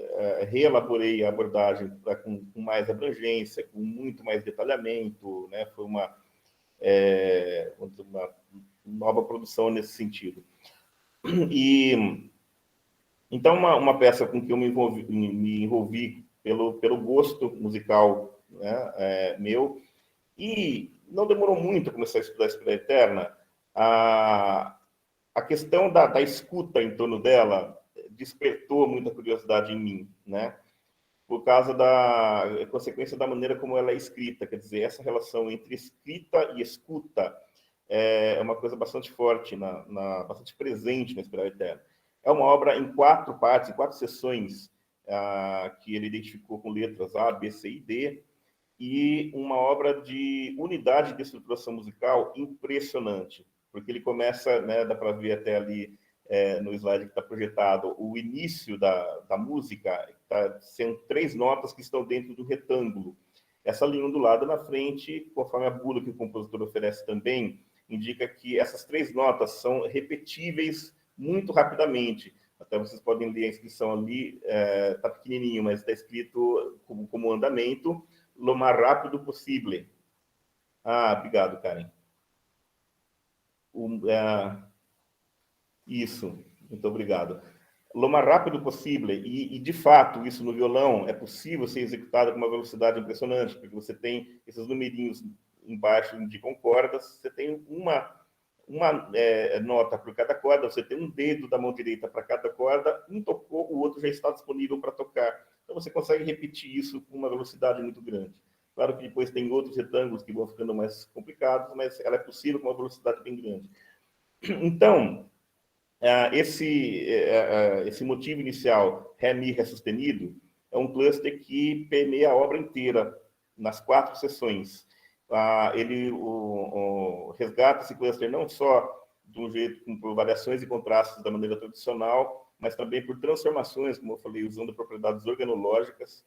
reelaborei a abordagem com mais abrangência, com muito mais detalhamento, né? Foi uma nova produção nesse sentido. E então uma peça com que eu me envolvi pelo gosto musical, né, meu, e não demorou muito a começar a estudar a Espiral Eterna. A questão da escuta em torno dela despertou muita curiosidade em mim, né? Por causa da consequência da maneira como ela é escrita, quer dizer, essa relação entre escrita e escuta é uma coisa bastante forte, bastante presente na Espiral Eterna. É uma obra em 4 partes, em 4 sessões, que ele identificou com letras A, B, C e D, e uma obra de unidade de estruturação musical impressionante, porque ele começa, né, dá para ver até ali no slide que está projetado, o início da música, são 3 notas que estão dentro do retângulo. Essa linha ondulada na frente, conforme a bula que o compositor oferece também, indica que essas 3 notas são repetíveis muito rapidamente. Até vocês podem ler a inscrição ali, está pequenininho, mas está escrito como andamento, lo mais rápido possível. Obrigado, Karen. Isso, muito obrigado. Lo mais rápido possível, e de fato, isso no violão é possível ser executado com uma velocidade impressionante, porque você tem esses numerinhos embaixo indicam cordas, você tem uma nota por cada corda, você tem um dedo da mão direita para cada corda, um tocou, o outro já está disponível para tocar. Então você consegue repetir isso com uma velocidade muito grande. Claro que depois tem outros retângulos que vão ficando mais complicados, mas ela é possível com uma velocidade bem grande. Então, esse motivo inicial, Ré, Mi, Ré sustenido, é um cluster que permeia a obra inteira, nas 4 sessões. Ele resgata esse cluster não só de um jeito por variações e contrastes da maneira tradicional, mas também por transformações, como eu falei, usando propriedades organológicas.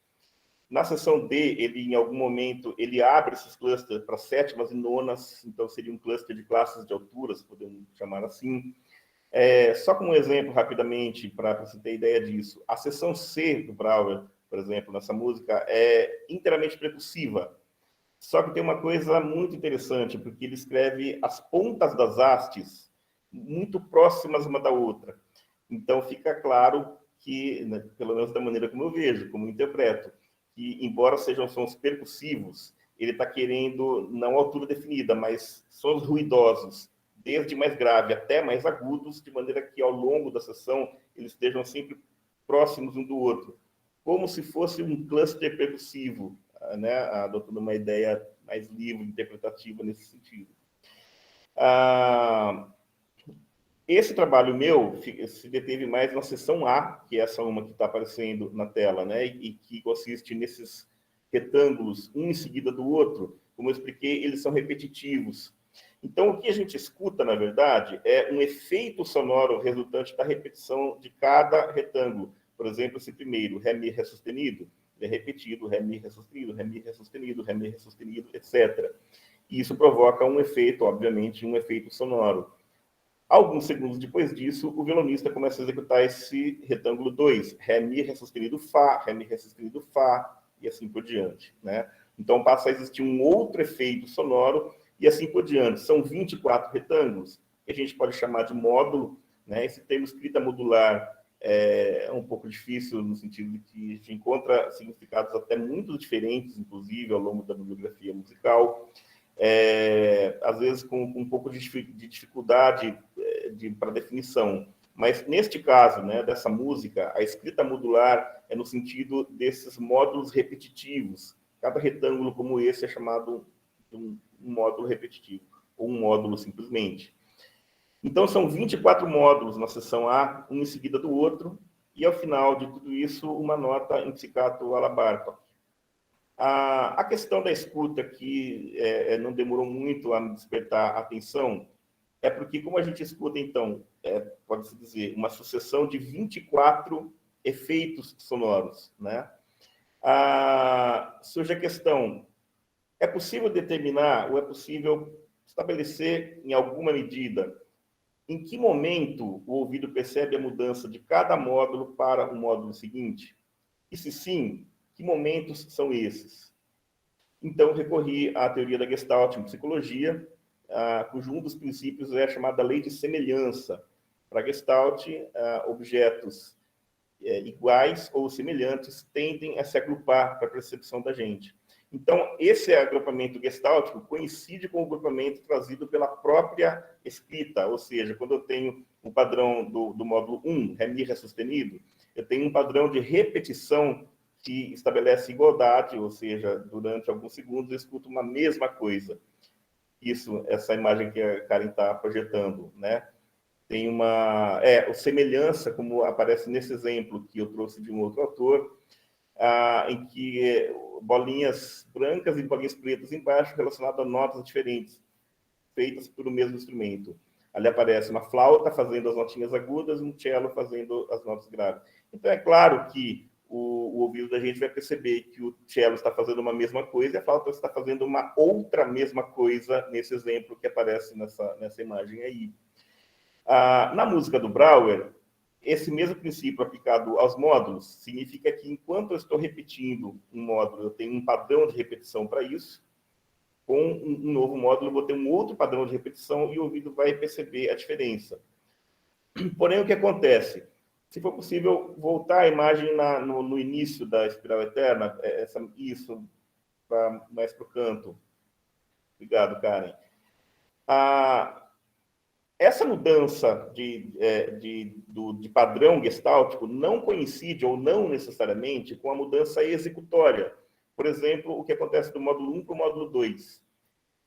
Na seção D, ele, em algum momento, ele abre esses clusters para 7ª e 9ª, então seria um cluster de classes de alturas, podemos chamar assim. Só como um exemplo, rapidamente, para você ter ideia disso, a seção C do Brauer, por exemplo, nessa música, é inteiramente percussiva. Só que tem uma coisa muito interessante, porque ele escreve as pontas das hastes muito próximas uma da outra. Então, fica claro que, né, pelo menos da maneira como eu vejo, como eu interpreto, que, embora sejam sons percussivos, ele está querendo, não altura definida, mas sons ruidosos, desde mais grave até mais agudos, de maneira que, ao longo da sessão, eles estejam sempre próximos um do outro, como se fosse um cluster percussivo, né? Adotando uma ideia mais livre, interpretativa nesse sentido. Esse trabalho meu se deteve mais na seção A, que é essa uma que está aparecendo na tela, né? E que consiste nesses retângulos, um em seguida do outro. Como eu expliquei, eles são repetitivos. Então, o que a gente escuta, na verdade, é um efeito sonoro resultante da repetição de cada retângulo. Por exemplo, esse primeiro, Ré, Mi, Ré sustenido, é repetido, Ré, Mi, Ré sustenido, Ré, Mi, Ré sustenido, Ré, Mi, Ré sustenido, etc. E isso provoca um efeito, obviamente, um efeito sonoro. Alguns segundos depois disso, o violonista começa a executar esse retângulo 2, Ré, Mi, Ré sustenido, Fá, Ré, Mi, Ré sustenido, Fá, e assim por diante, né? Então, passa a existir um outro efeito sonoro, e assim por diante. São 24 retângulos, que a gente pode chamar de módulo, né? Esse termo escrita modular é um pouco difícil, no sentido de que a gente encontra significados até muito diferentes, inclusive, ao longo da bibliografia musical, às vezes com um pouco de dificuldade para definição. Mas, neste caso, né, dessa música, a escrita modular é no sentido desses módulos repetitivos. Cada retângulo como esse é chamado de um módulo repetitivo, ou um módulo simplesmente. Então, são 24 módulos na seção A, um em seguida do outro, e, ao final de tudo isso, uma nota em pizzicato alla barca. A questão da escuta, que não demorou muito a me despertar a atenção, é porque, como a gente escuta, então, pode-se dizer, uma sucessão de 24 efeitos sonoros, né? Surge a questão, é possível determinar, ou é possível estabelecer, em alguma medida, em que momento o ouvido percebe a mudança de cada módulo para o módulo seguinte? E se sim, que momentos são esses? Então, recorri à teoria da Gestalt em psicologia, cujo um dos princípios é a chamada lei de semelhança. Para Gestalt, objetos iguais ou semelhantes tendem a se agrupar para a percepção da gente. Então, esse agrupamento gestáltico coincide com o agrupamento trazido pela própria escrita, ou seja, quando eu tenho um padrão do módulo 1, Ré, Mi, Ré sustenido, eu tenho um padrão de repetição que estabelece igualdade, ou seja, durante alguns segundos eu escuto uma mesma coisa. Isso, essa imagem que a Karen está projetando, né? Tem uma semelhança, como aparece nesse exemplo que eu trouxe de um outro autor, em que bolinhas brancas e bolinhas pretas embaixo relacionadas a notas diferentes, feitas por o mesmo instrumento. Ali aparece uma flauta fazendo as notinhas agudas, um cello fazendo as notas graves. Então, é claro que o ouvido da gente vai perceber que o cello está fazendo uma mesma coisa e a flauta está fazendo uma outra mesma coisa nesse exemplo que aparece nessa imagem aí. Na música do Brauer, esse mesmo princípio aplicado aos módulos significa que, enquanto eu estou repetindo um módulo, eu tenho um padrão de repetição para isso. Com um novo módulo, eu vou ter um outro padrão de repetição e o ouvido vai perceber a diferença. Porém, o que acontece? Se for possível, voltar a imagem no início da espiral eterna, isso, mais para o canto. Obrigado, Karen. Essa mudança de padrão gestáltico não coincide, ou não necessariamente, com a mudança executória. Por exemplo, o que acontece do módulo 1 para o módulo 2.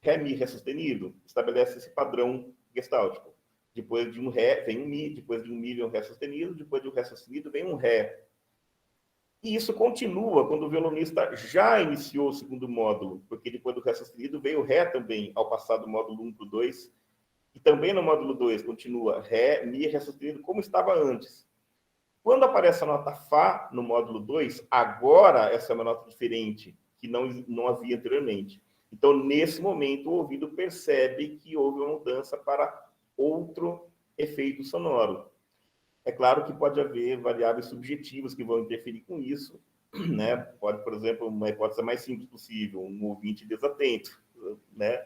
Ré, Mi, Ré sustenido, estabelece esse padrão gestáltico. Depois de um Ré, vem um Mi, depois de um Mi, vem um Ré sustenido, depois de um Ré sustenido, vem um Ré. E isso continua quando o violonista já iniciou o segundo módulo, porque depois do Ré sustenido veio o Ré também, ao passar do módulo 1 para o 2. E também no módulo 2 continua Ré, Mi, Ré sustenido, como estava antes. Quando aparece a nota Fá no módulo 2, agora essa é uma nota diferente, que não havia anteriormente. Então, nesse momento, o ouvido percebe que houve uma mudança para outro efeito sonoro. É claro que pode haver variáveis subjetivas que vão interferir com isso, né? Pode, por exemplo, uma hipótese mais simples possível, um ouvinte desatento, né?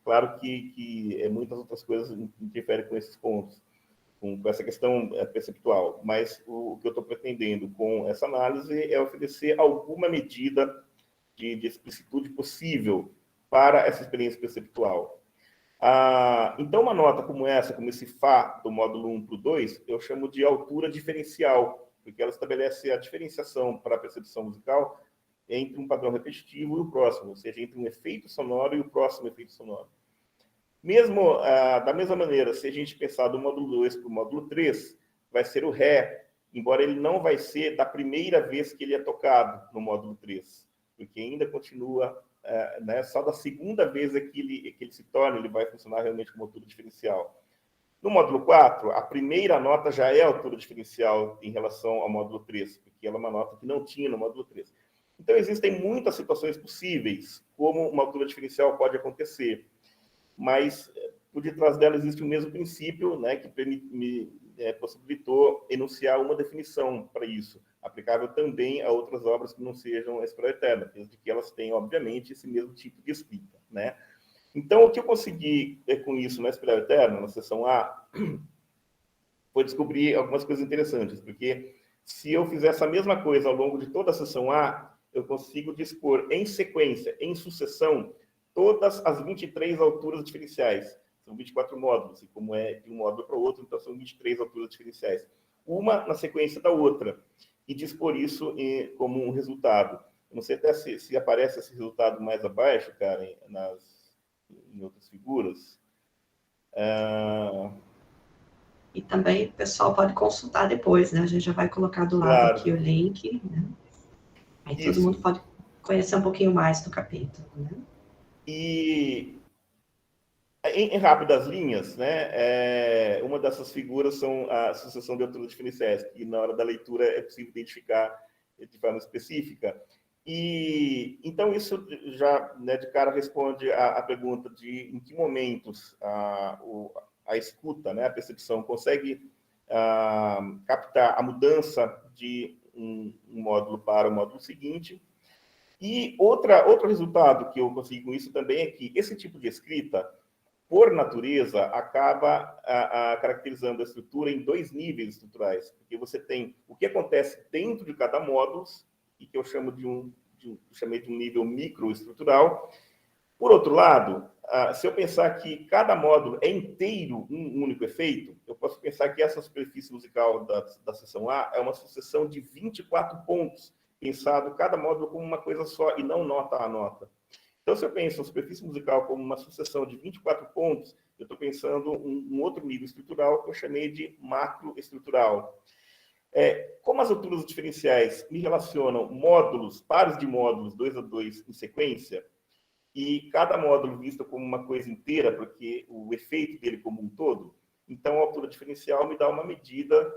Claro que muitas outras coisas interferem com esses pontos. com essa questão perceptual, mas o que eu estou pretendendo com essa análise é oferecer alguma medida de explicitude possível para essa experiência perceptual. Então, uma nota como essa, como esse Fá do módulo 1 para o 2, eu chamo de altura diferencial, porque ela estabelece a diferenciação para a percepção musical entre um padrão repetitivo e o próximo, ou seja, entre um efeito sonoro e o próximo efeito sonoro. Mesmo da mesma maneira, se a gente pensar do módulo 2 para o módulo 3, vai ser o Ré, embora ele não vai ser da primeira vez que ele é tocado no módulo 3, porque ainda continua, né, só da segunda vez que ele se torna, ele vai funcionar realmente como altura diferencial. No módulo 4, a primeira nota já é altura diferencial em relação ao módulo 3, porque ela é uma nota que não tinha no módulo 3. Então, existem muitas situações possíveis como uma altura diferencial pode acontecer, mas por detrás dela existe o mesmo princípio, né, que possibilitou enunciar uma definição para isso, aplicável também a outras obras que não sejam a Espiral Eterna, desde que elas tenham, obviamente, esse mesmo tipo de escrita, né? Então, o que eu consegui com isso na Espiral Eterna, na seção A, foi descobrir algumas coisas interessantes, porque se eu fizer essa mesma coisa ao longo de toda a seção A, eu consigo dispor em sequência, em sucessão, todas as 23 alturas diferenciais. São 24 módulos, e como é de um módulo para o outro, então são 23 alturas diferenciais. Uma na sequência da outra, e dispor isso como um resultado. Eu não sei até se aparece esse resultado mais abaixo, Karen, em outras figuras. E também o pessoal pode consultar depois, né? A gente já vai colocar do lado aqui o link, né? Aí todo mundo pode conhecer um pouquinho mais do capítulo, né? E em rápidas linhas, né? Uma dessas figuras são a sucessão de alturas diferenciais, que na hora da leitura é possível identificar de forma específica. E então isso já, né, de cara responde a pergunta de em que momentos a escuta, né, a percepção consegue captar a mudança de um módulo para o módulo seguinte. E outro resultado que eu consegui com isso também é que esse tipo de escrita, por natureza, acaba caracterizando a estrutura em dois níveis estruturais, porque você tem o que acontece dentro de cada módulo, e que eu chamo chamei de um nível microestrutural. Por outro lado, se eu pensar que cada módulo é inteiro um único efeito, eu posso pensar que essa superfície musical da seção A é uma sucessão de 24 pontos, pensado cada módulo como uma coisa só e não nota a nota. Então, se eu penso a superfície musical como uma sucessão de 24 pontos, eu estou pensando um outro nível estrutural que eu chamei de macroestrutural. Como as alturas diferenciais me relacionam módulos, pares de módulos 2 a 2 em sequência, e cada módulo visto como uma coisa inteira, porque o efeito dele como um todo, então a altura diferencial me dá uma medida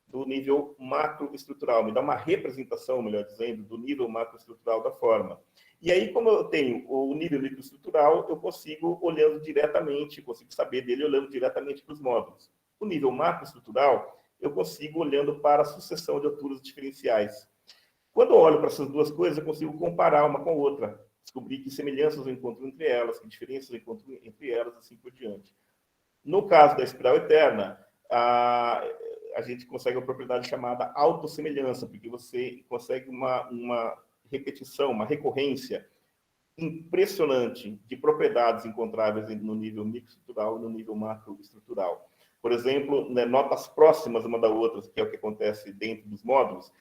do nível macroestrutural, me dá uma representação, melhor dizendo, do nível macroestrutural da forma. E aí, como eu tenho o nível microestrutural, eu consigo olhando diretamente, consigo saber dele olhando diretamente para os módulos. O nível macroestrutural, eu consigo olhando para a sucessão de alturas diferenciais. Quando eu olho para essas duas coisas, eu consigo comparar uma com a outra, descobrir que semelhanças eu encontro entre elas, que diferenças eu encontro entre elas, assim por diante. No caso da espiral eterna, a gente consegue uma propriedade chamada autossemelhança, porque você consegue uma repetição, uma recorrência impressionante de propriedades encontráveis no nível microestrutural e no nível macroestrutural. Por exemplo, né, notas próximas uma da outra, que é o que acontece dentro dos módulos.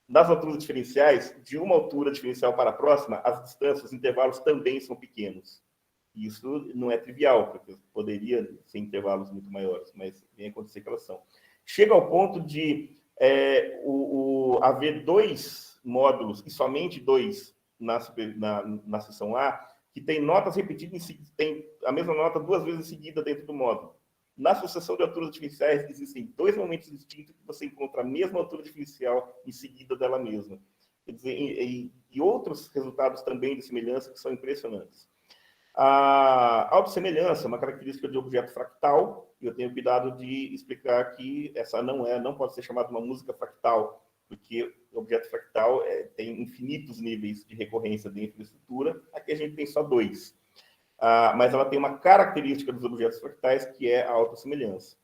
Nas alturas diferenciais, de uma altura diferencial para a próxima, as distâncias, os intervalos também são pequenos. Isso não é trivial, porque poderia ser intervalos muito maiores, mas vem acontecer que elas são. Chega ao ponto de haver dois módulos, e somente dois, na seção A, que tem notas repetidas, tem a mesma nota duas vezes em seguida dentro do módulo. Na sucessão de alturas diferenciais, existem dois momentos distintos que você encontra a mesma altura diferencial em seguida dela mesma. Quer dizer, e outros resultados também de semelhança que são impressionantes. A autossemelhança é uma característica de objeto fractal, e eu tenho cuidado de explicar que essa não pode ser chamada uma música fractal, porque o objeto fractal tem infinitos níveis de recorrência dentro da estrutura, aqui a gente tem só dois. Mas ela tem uma característica dos objetos fractais, que é a autossemelhança.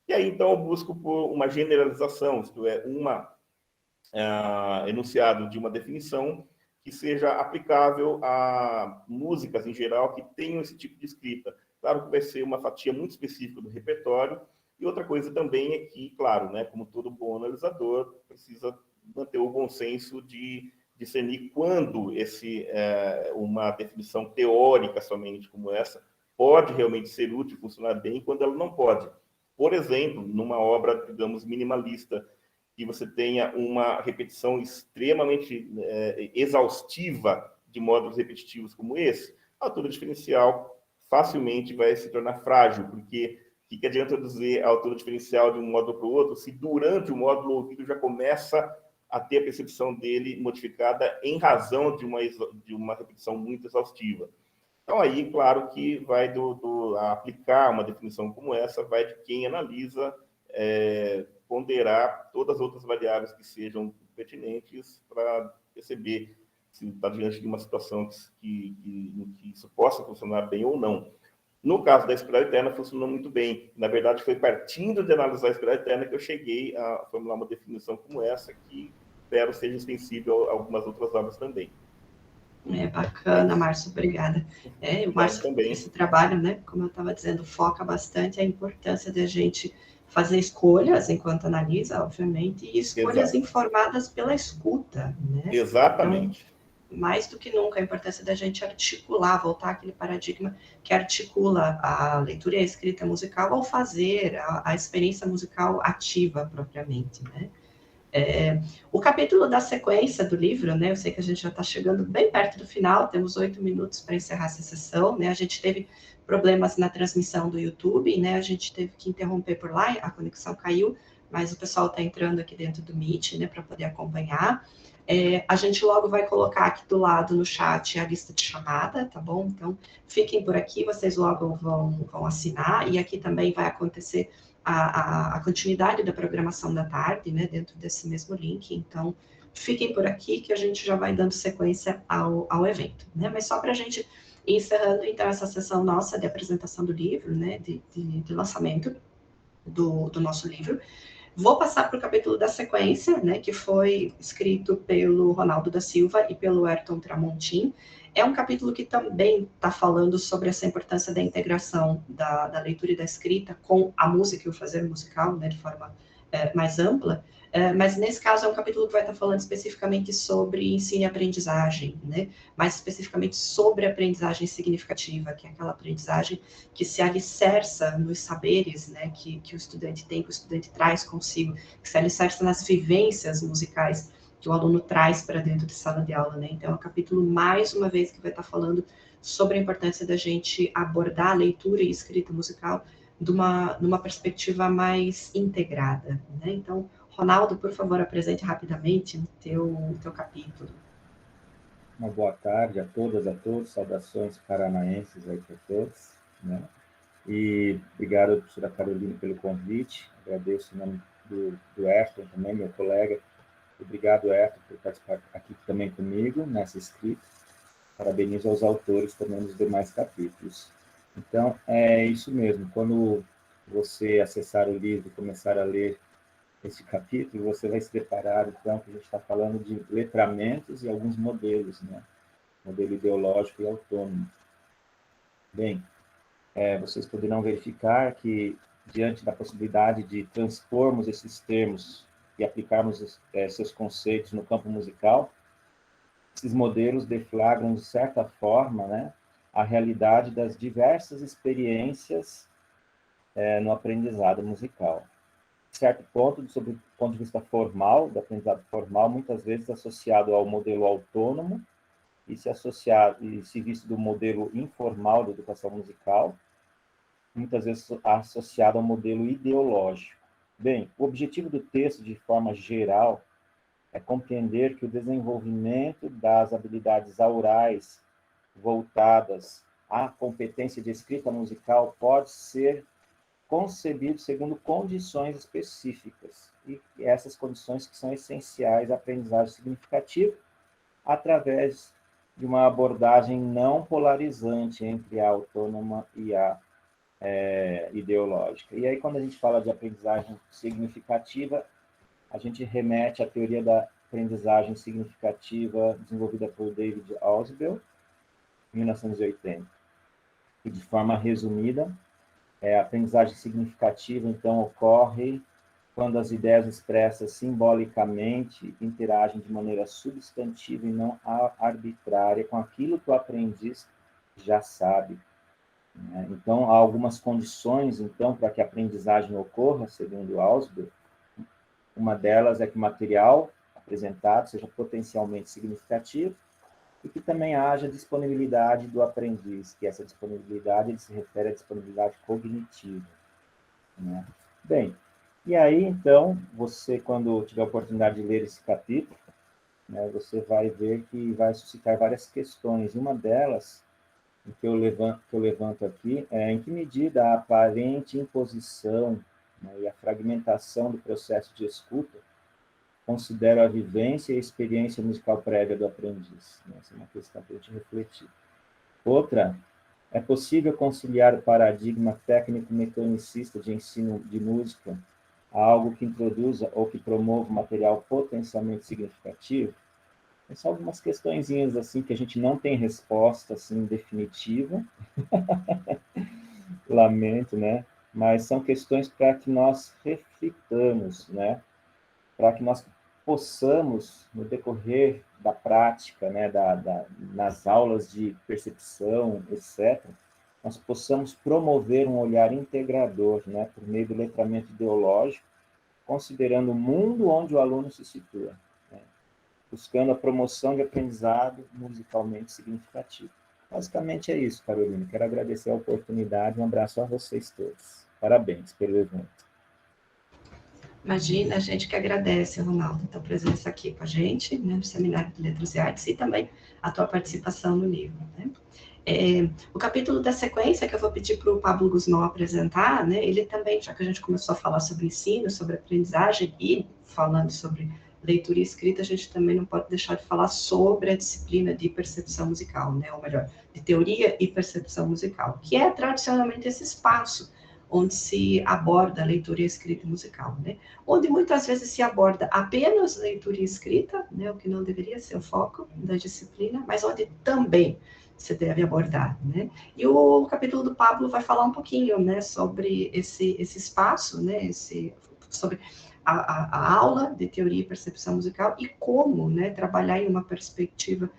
E aí, então, eu busco por uma generalização, isto é, enunciado de uma definição que seja aplicável a músicas em geral que tenham esse tipo de escrita. Claro que vai ser uma fatia muito específica do repertório, e outra coisa também é que, claro, né, como todo bom analisador, precisa manter o bom senso de discernir quando uma definição teórica somente como essa pode realmente ser útil, funcionar bem, e quando ela não pode. Por exemplo, numa obra, digamos, minimalista, que você tenha uma repetição extremamente exaustiva de módulos repetitivos como esse, a altura diferencial facilmente vai se tornar frágil, porque o que adianta eu dizer a altura diferencial de um módulo para o outro se durante o módulo o ouvido já começa a ter a percepção dele modificada em razão de uma repetição muito exaustiva. Então, aí, claro que vai aplicar uma definição como essa, vai de quem analisa, ponderar todas as outras variáveis que sejam pertinentes para perceber se está diante de uma situação em que isso possa funcionar bem ou não. No caso da espiral eterna, funcionou muito bem. Na verdade, foi partindo de analisar a espiral eterna que eu cheguei a formular uma definição como essa, que espero seja extensível a algumas outras obras também. Bacana, Márcio, obrigada. O Márcio, também. Esse trabalho, né, como eu estava dizendo, foca bastante a importância de a gente fazer escolhas enquanto analisa, obviamente, e escolhas informadas pela escuta, né? Exatamente. Então, mais do que nunca, a importância da gente articular, voltar àquele paradigma que articula a leitura e a escrita musical ao fazer a experiência musical ativa propriamente, né? O capítulo da sequência do livro, né? Eu sei que a gente já está chegando bem perto do final, temos 8 minutos para encerrar essa sessão, né? A gente teve problemas na transmissão do YouTube, né? A gente teve que interromper por lá, a conexão caiu, mas o pessoal está entrando aqui dentro do Meet, né? Para poder acompanhar. A gente logo vai colocar aqui do lado no chat a lista de chamada, tá bom? Então, fiquem por aqui, vocês logo vão assinar, e aqui também vai acontecer a continuidade da programação da tarde, né, dentro desse mesmo link. Então, fiquem por aqui que a gente já vai dando sequência ao evento, né? Mas só para a gente ir encerrando, então, essa sessão nossa de apresentação do livro, né, de lançamento do nosso livro. Vou passar para o capítulo da sequência, né, que foi escrito pelo Ronaldo da Silva e pelo Ayrton Tramontin. É um capítulo que também está falando sobre essa importância da integração da leitura e da escrita com a música e o fazer musical, né, de forma mais ampla, mas nesse caso é um capítulo que vai estar falando especificamente sobre ensino e aprendizagem, né, mais especificamente sobre aprendizagem significativa, que é aquela aprendizagem que se alicerça nos saberes, né, que o estudante tem, que o estudante traz consigo, que se alicerça nas vivências musicais que o aluno traz para dentro de sala de aula, né? Então, é um capítulo, mais uma vez, que vai estar falando sobre a importância da gente abordar a leitura e escrita musical numa perspectiva mais integrada, né? Então, Ronaldo, por favor, apresente rapidamente o teu capítulo. Uma boa tarde a todas, a todos, saudações paranaenses aí para todos, né? E obrigado, professora Carolina, pelo convite, agradeço em nome do Ayrton também, meu colega. Obrigado, Ayrton, por participar aqui também comigo nessa escrita. Parabenizo aos autores também dos demais capítulos. Então, é isso mesmo. Quando você acessar o livro e começar a ler esse capítulo, você vai se deparar, então, que a gente está falando de letramentos e alguns modelos, né? Modelo ideológico e autônomo. Bem, vocês poderão verificar que, diante da possibilidade de transpormos esses termos e aplicarmos seus conceitos no campo musical, esses modelos deflagram, de certa forma, né, a realidade das diversas experiências no aprendizado musical. De certo ponto, sob o ponto de vista formal, do aprendizado formal, muitas vezes associado ao modelo autônomo e se visto do modelo informal da educação musical, muitas vezes associado ao modelo ideológico. Bem, o objetivo do texto, de forma geral, é compreender que o desenvolvimento das habilidades aurais voltadas à competência de escrita musical pode ser concebido segundo condições específicas, e essas condições que são essenciais à aprendizagem significativa, através de uma abordagem não polarizante entre a autônoma e a ideológica. E aí, quando a gente fala de aprendizagem significativa, a gente remete à teoria da aprendizagem significativa desenvolvida por David Ausubel, em 1980. E, de forma resumida, a aprendizagem significativa, então, ocorre quando as ideias expressas simbolicamente interagem de maneira substantiva e não arbitrária com aquilo que o aprendiz já sabe. Então, há algumas condições, então, para que a aprendizagem ocorra, segundo Ausubel. Uma delas é que o material apresentado seja potencialmente significativo e que também haja disponibilidade do aprendiz, que essa disponibilidade ele se refere à disponibilidade cognitiva. Né? Bem, e aí, então, você, quando tiver a oportunidade de ler esse capítulo, né, você vai ver que vai suscitar várias questões. Uma delas, que eu levanto aqui, é em que medida a aparente imposição, né, e a fragmentação do processo de escuta considera a vivência e a experiência musical prévia do aprendiz. Essa é uma questão para a gente refletir. Outra, é possível conciliar o paradigma técnico-mecanicista de ensino de música a algo que introduza ou que promova um material potencialmente significativo? São algumas questõezinhas assim que a gente não tem resposta assim definitiva. Lamento, né? Mas são questões para que nós reflitamos, né? Para que nós possamos, no decorrer da prática, né, nas aulas de percepção, etc., nós possamos promover um olhar integrador, né, por meio do letramento ideológico, considerando o mundo onde o aluno se situa, né, buscando a promoção de aprendizado musicalmente significativo. Basicamente é isso, Carolina. Quero agradecer a oportunidade. Um abraço a vocês todos. Parabéns pelo evento. Imagina, a gente que agradece, Ronaldo, a tua presença aqui com a gente, né, no Seminário de Letras e Artes, e também a tua participação no livro. Né? O capítulo da sequência, que eu vou pedir para o Pablo Guzmão apresentar, né, ele também, já que a gente começou a falar sobre ensino, sobre aprendizagem, e falando sobre leitura e escrita, a gente também não pode deixar de falar sobre a disciplina de percepção musical, né, ou melhor, de teoria e percepção musical, que é tradicionalmente esse espaço onde se aborda a leitura e a escrita musical, né? Onde muitas vezes se aborda apenas leitura e escrita, né? O que não deveria ser o foco da disciplina, mas onde também se deve abordar, né? E o capítulo do Pablo vai falar um pouquinho, né, sobre esse espaço, né, sobre a aula de teoria e percepção musical e como, né, trabalhar em uma perspectiva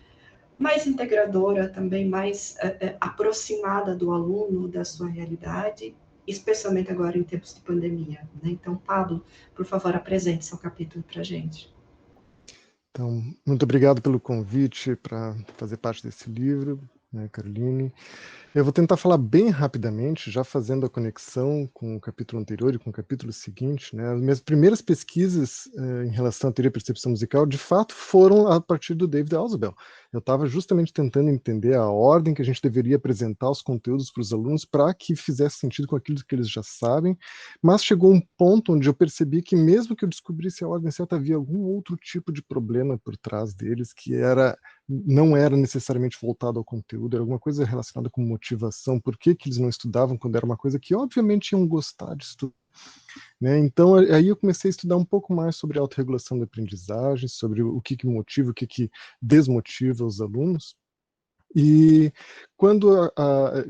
mais integradora, também mais aproximada do aluno, da sua realidade, especialmente agora em tempos de pandemia. Né? Então, Pablo, por favor, apresente seu capítulo para a gente. Então, muito obrigado pelo convite para fazer parte desse livro, né, Caroline. Eu vou tentar falar bem rapidamente, já fazendo a conexão com o capítulo anterior e com o capítulo seguinte. Né? As minhas primeiras pesquisas em relação à teoria e percepção musical, de fato, foram a partir do David Ausubel. Eu estava justamente tentando entender a ordem que a gente deveria apresentar os conteúdos para os alunos para que fizesse sentido com aquilo que eles já sabem, mas chegou um ponto onde eu percebi que mesmo que eu descobrisse a ordem certa, havia algum outro tipo de problema por trás deles, que não era necessariamente voltado ao conteúdo, era alguma coisa relacionada com motivação, por que eles não estudavam quando era uma coisa que obviamente iam gostar de estudar. Né? Então, aí eu comecei a estudar um pouco mais sobre autorregulação da aprendizagem, sobre o que motiva, o que desmotiva os alunos. E quando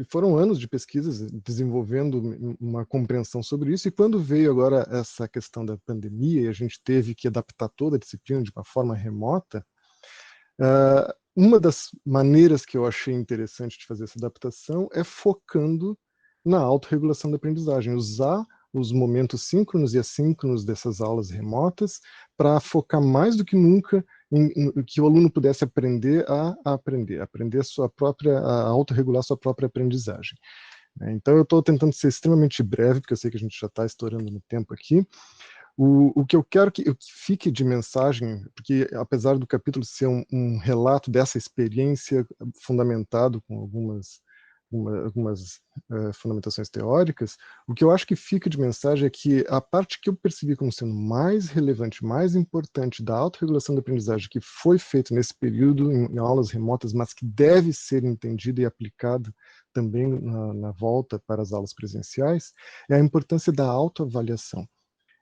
foram anos de pesquisas desenvolvendo uma compreensão sobre isso, e quando veio agora essa questão da pandemia e a gente teve que adaptar toda a disciplina de uma forma remota, uma das maneiras que eu achei interessante de fazer essa adaptação é focando na autorregulação da aprendizagem, usar os momentos síncronos e assíncronos dessas aulas remotas para focar mais do que nunca em que o aluno pudesse aprender a aprender a sua própria, a autorregular a sua própria aprendizagem. Então eu estou tentando ser extremamente breve, porque eu sei que a gente já está estourando no tempo aqui. O que eu quero que fique de mensagem, porque apesar do capítulo ser um relato dessa experiência fundamentado com algumas algumas fundamentações teóricas, o que eu acho que fica de mensagem é que a parte que eu percebi como sendo mais relevante, mais importante da autorregulação da aprendizagem que foi feita nesse período em aulas remotas, mas que deve ser entendida e aplicada também na volta para as aulas presenciais, é a importância da autoavaliação.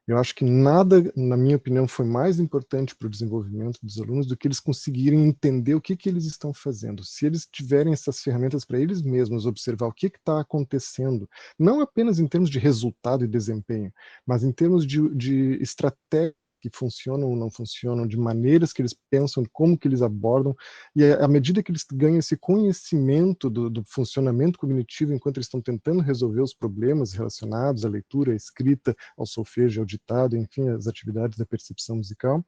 Eu acho que nada, na minha opinião, foi mais importante para o desenvolvimento dos alunos do que eles conseguirem entender o que eles estão fazendo. Se eles tiverem essas ferramentas para eles mesmos observar o que está acontecendo, não apenas em termos de resultado e desempenho, mas em termos de estratégia que funcionam ou não funcionam, de maneiras que eles pensam, como que eles abordam, e à medida que eles ganham esse conhecimento do funcionamento cognitivo enquanto eles estão tentando resolver os problemas relacionados à leitura, à escrita, ao solfejo, ao ditado, enfim, as atividades da percepção musical,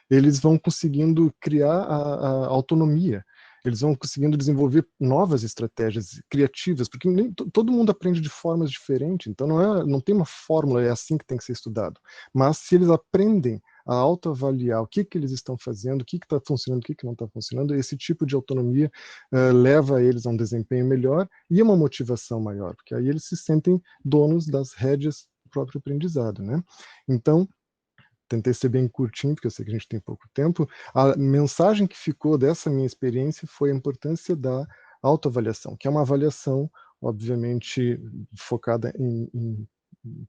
eles vão conseguindo criar a autonomia, eles vão conseguindo desenvolver novas estratégias criativas, porque todo mundo aprende de formas diferentes, então não tem uma fórmula, é assim que tem que ser estudado. Mas se eles aprendem a autoavaliar o que eles estão fazendo, o que está funcionando, o que não está funcionando, esse tipo de autonomia leva eles a um desempenho melhor e a uma motivação maior, porque aí eles se sentem donos das rédeas do próprio aprendizado, né? Então, tentei ser bem curtinho, porque eu sei que a gente tem pouco tempo. A mensagem que ficou dessa minha experiência foi a importância da autoavaliação, que é uma avaliação, obviamente, focada em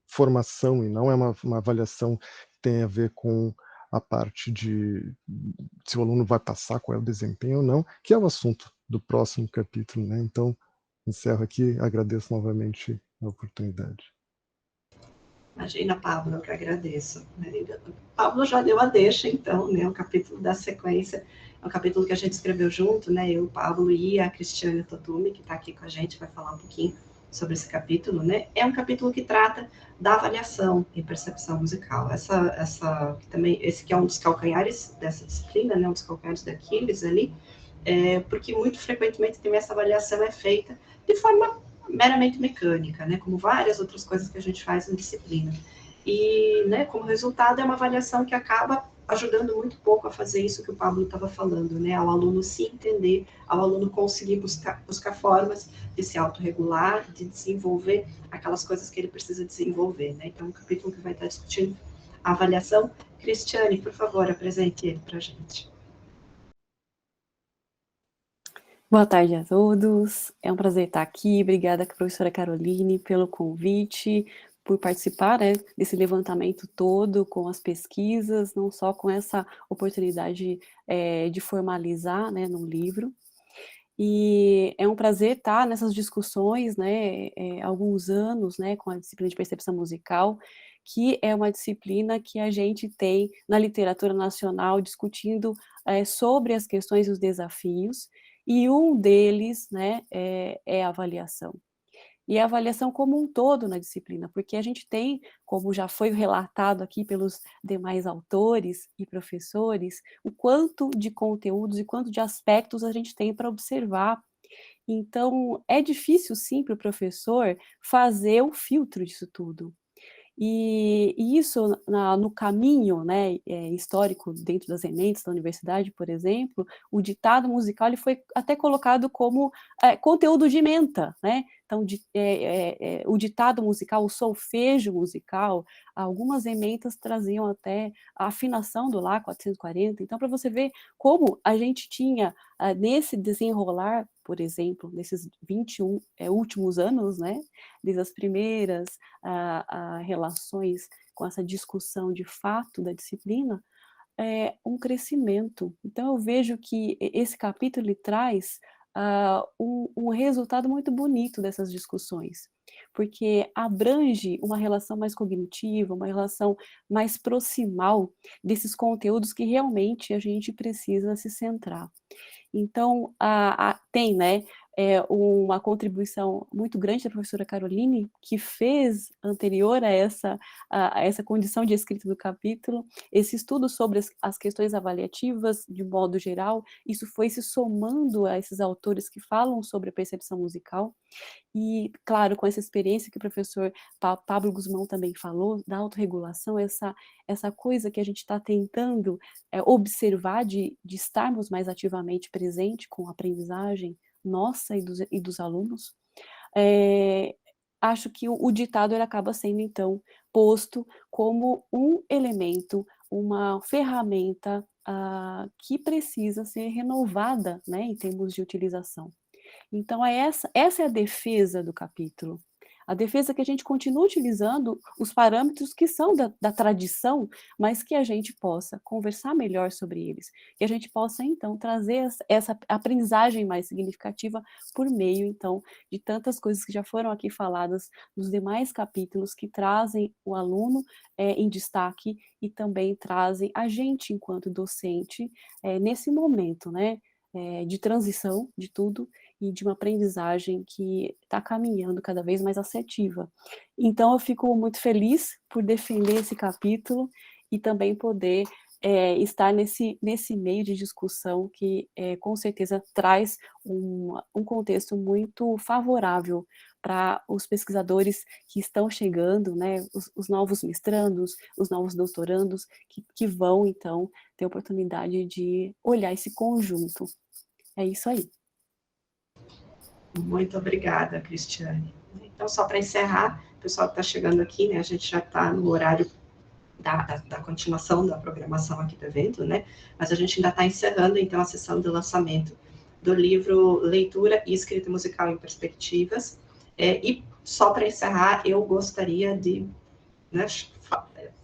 formação, e não é uma avaliação que tem a ver com a parte de se o aluno vai passar, qual é o desempenho ou não, que é o assunto do próximo capítulo, né? Então, encerro aqui, agradeço novamente a oportunidade. Imagina, Pablo, eu que agradeço. Pablo já deu a deixa, então, né? O capítulo da sequência é um capítulo que a gente escreveu junto, né? Eu, o Pablo e a Cristiane Totumi, que está aqui com a gente, vai falar um pouquinho sobre esse capítulo, né? É um capítulo que trata da avaliação e percepção musical. Esse que é um dos calcanhares dessa disciplina, né? Um dos calcanhares da Aquiles ali, porque muito frequentemente também essa avaliação é feita de forma meramente mecânica, né, como várias outras coisas que a gente faz na disciplina. E, né, como resultado, é uma avaliação que acaba ajudando muito pouco a fazer isso que o Pablo estava falando, né, ao aluno se entender, ao aluno conseguir buscar formas de se autorregular, de desenvolver aquelas coisas que ele precisa desenvolver, né. Então, um capítulo que vai estar discutindo a avaliação. Cristiane, por favor, apresente ele para a gente. Boa tarde a todos, é um prazer estar aqui, obrigada professora Caroline pelo convite, por participar, né, desse levantamento todo com as pesquisas, não só com essa oportunidade de formalizar, né, no livro. E é um prazer estar nessas discussões, né, há alguns anos, né, com a disciplina de percepção musical, que é uma disciplina que a gente tem na literatura nacional discutindo sobre as questões e os desafios, e um deles, né, é a avaliação. E a avaliação como um todo na disciplina, porque a gente tem, como já foi relatado aqui pelos demais autores e professores, o quanto de conteúdos e quanto de aspectos a gente tem para observar. Então, é difícil, sim, para o professor fazer o filtro disso tudo. E isso, no caminho, né, histórico dentro das ementes da universidade, por exemplo, o ditado musical ele foi até colocado como conteúdo de ementa, né? Então, o ditado musical, o solfejo musical, algumas ementas traziam até a afinação do Lá 440. Então, para você ver como a gente tinha, nesse desenrolar, por exemplo, nesses 21 últimos anos, né, desde as primeiras relações com essa discussão de fato da disciplina, um crescimento. Então, eu vejo que esse capítulo ele traz um resultado muito bonito dessas discussões, porque abrange uma relação mais cognitiva, uma relação mais proximal desses conteúdos que realmente a gente precisa se centrar. Então, tem, né, uma contribuição muito grande da professora Caroline, que fez, anterior a essa condição de escrita do capítulo, esse estudo sobre as questões avaliativas, de modo geral, isso foi se somando a esses autores que falam sobre a percepção musical, e, claro, com essa experiência que o professor Pablo Guzmão também falou, da autorregulação, essa coisa que a gente está tentando observar de estarmos mais ativamente presente com a aprendizagem nossa e dos alunos, acho que o ditado ele acaba sendo, então, posto como um elemento, uma ferramenta que precisa ser renovada, né, em termos de utilização. Então, essa é a defesa do capítulo. A defesa é que a gente continue utilizando os parâmetros que são da tradição, mas que a gente possa conversar melhor sobre eles, que a gente possa, então, trazer essa aprendizagem mais significativa por meio, então, de tantas coisas que já foram aqui faladas nos demais capítulos, que trazem o aluno em destaque e também trazem a gente, enquanto docente, nesse momento, né, de transição de tudo, e de uma aprendizagem que está caminhando cada vez mais assertiva. Então, eu fico muito feliz por defender esse capítulo e também poder estar nesse meio de discussão que, com certeza, traz um contexto muito favorável para os pesquisadores que estão chegando, né, os novos mestrandos, os novos doutorandos, que vão, então, ter a oportunidade de olhar esse conjunto. É isso aí. Muito obrigada, Cristiane. Então, só para encerrar, o pessoal que está chegando aqui, né, a gente já está no horário da continuação da programação aqui do evento, né, mas a gente ainda está encerrando, então, a sessão de lançamento do livro Leitura e Escrita Musical em Perspectivas, e só para encerrar, eu gostaria de, né,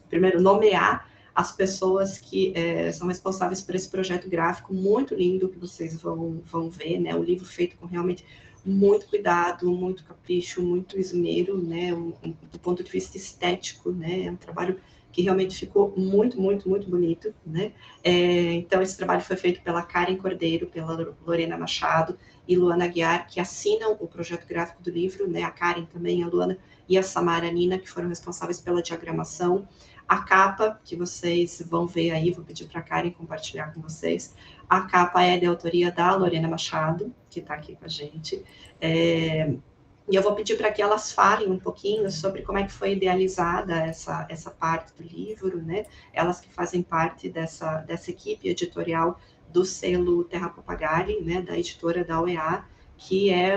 primeiro, nomear as pessoas que são responsáveis por esse projeto gráfico muito lindo que vocês vão ver, né, um livro feito com realmente muito cuidado, muito capricho, muito esmero, né, do ponto de vista estético, né, é um trabalho que realmente ficou muito, muito, muito bonito, né, então esse trabalho foi feito pela Karen Cordeiro, pela Lorena Machado e Luana Aguiar, que assinam o projeto gráfico do livro, né, a Karen também, a Luana e a Samara Nina, que foram responsáveis pela diagramação. A capa, que vocês vão ver aí, vou pedir para a Karen compartilhar com vocês, a capa é de autoria da Lorena Machado, que está aqui com a gente, e eu vou pedir para que elas falem um pouquinho sobre como é que foi idealizada essa parte do livro, né, elas que fazem parte dessa equipe editorial do selo Terra Papagaio, né, da editora da UEA, que é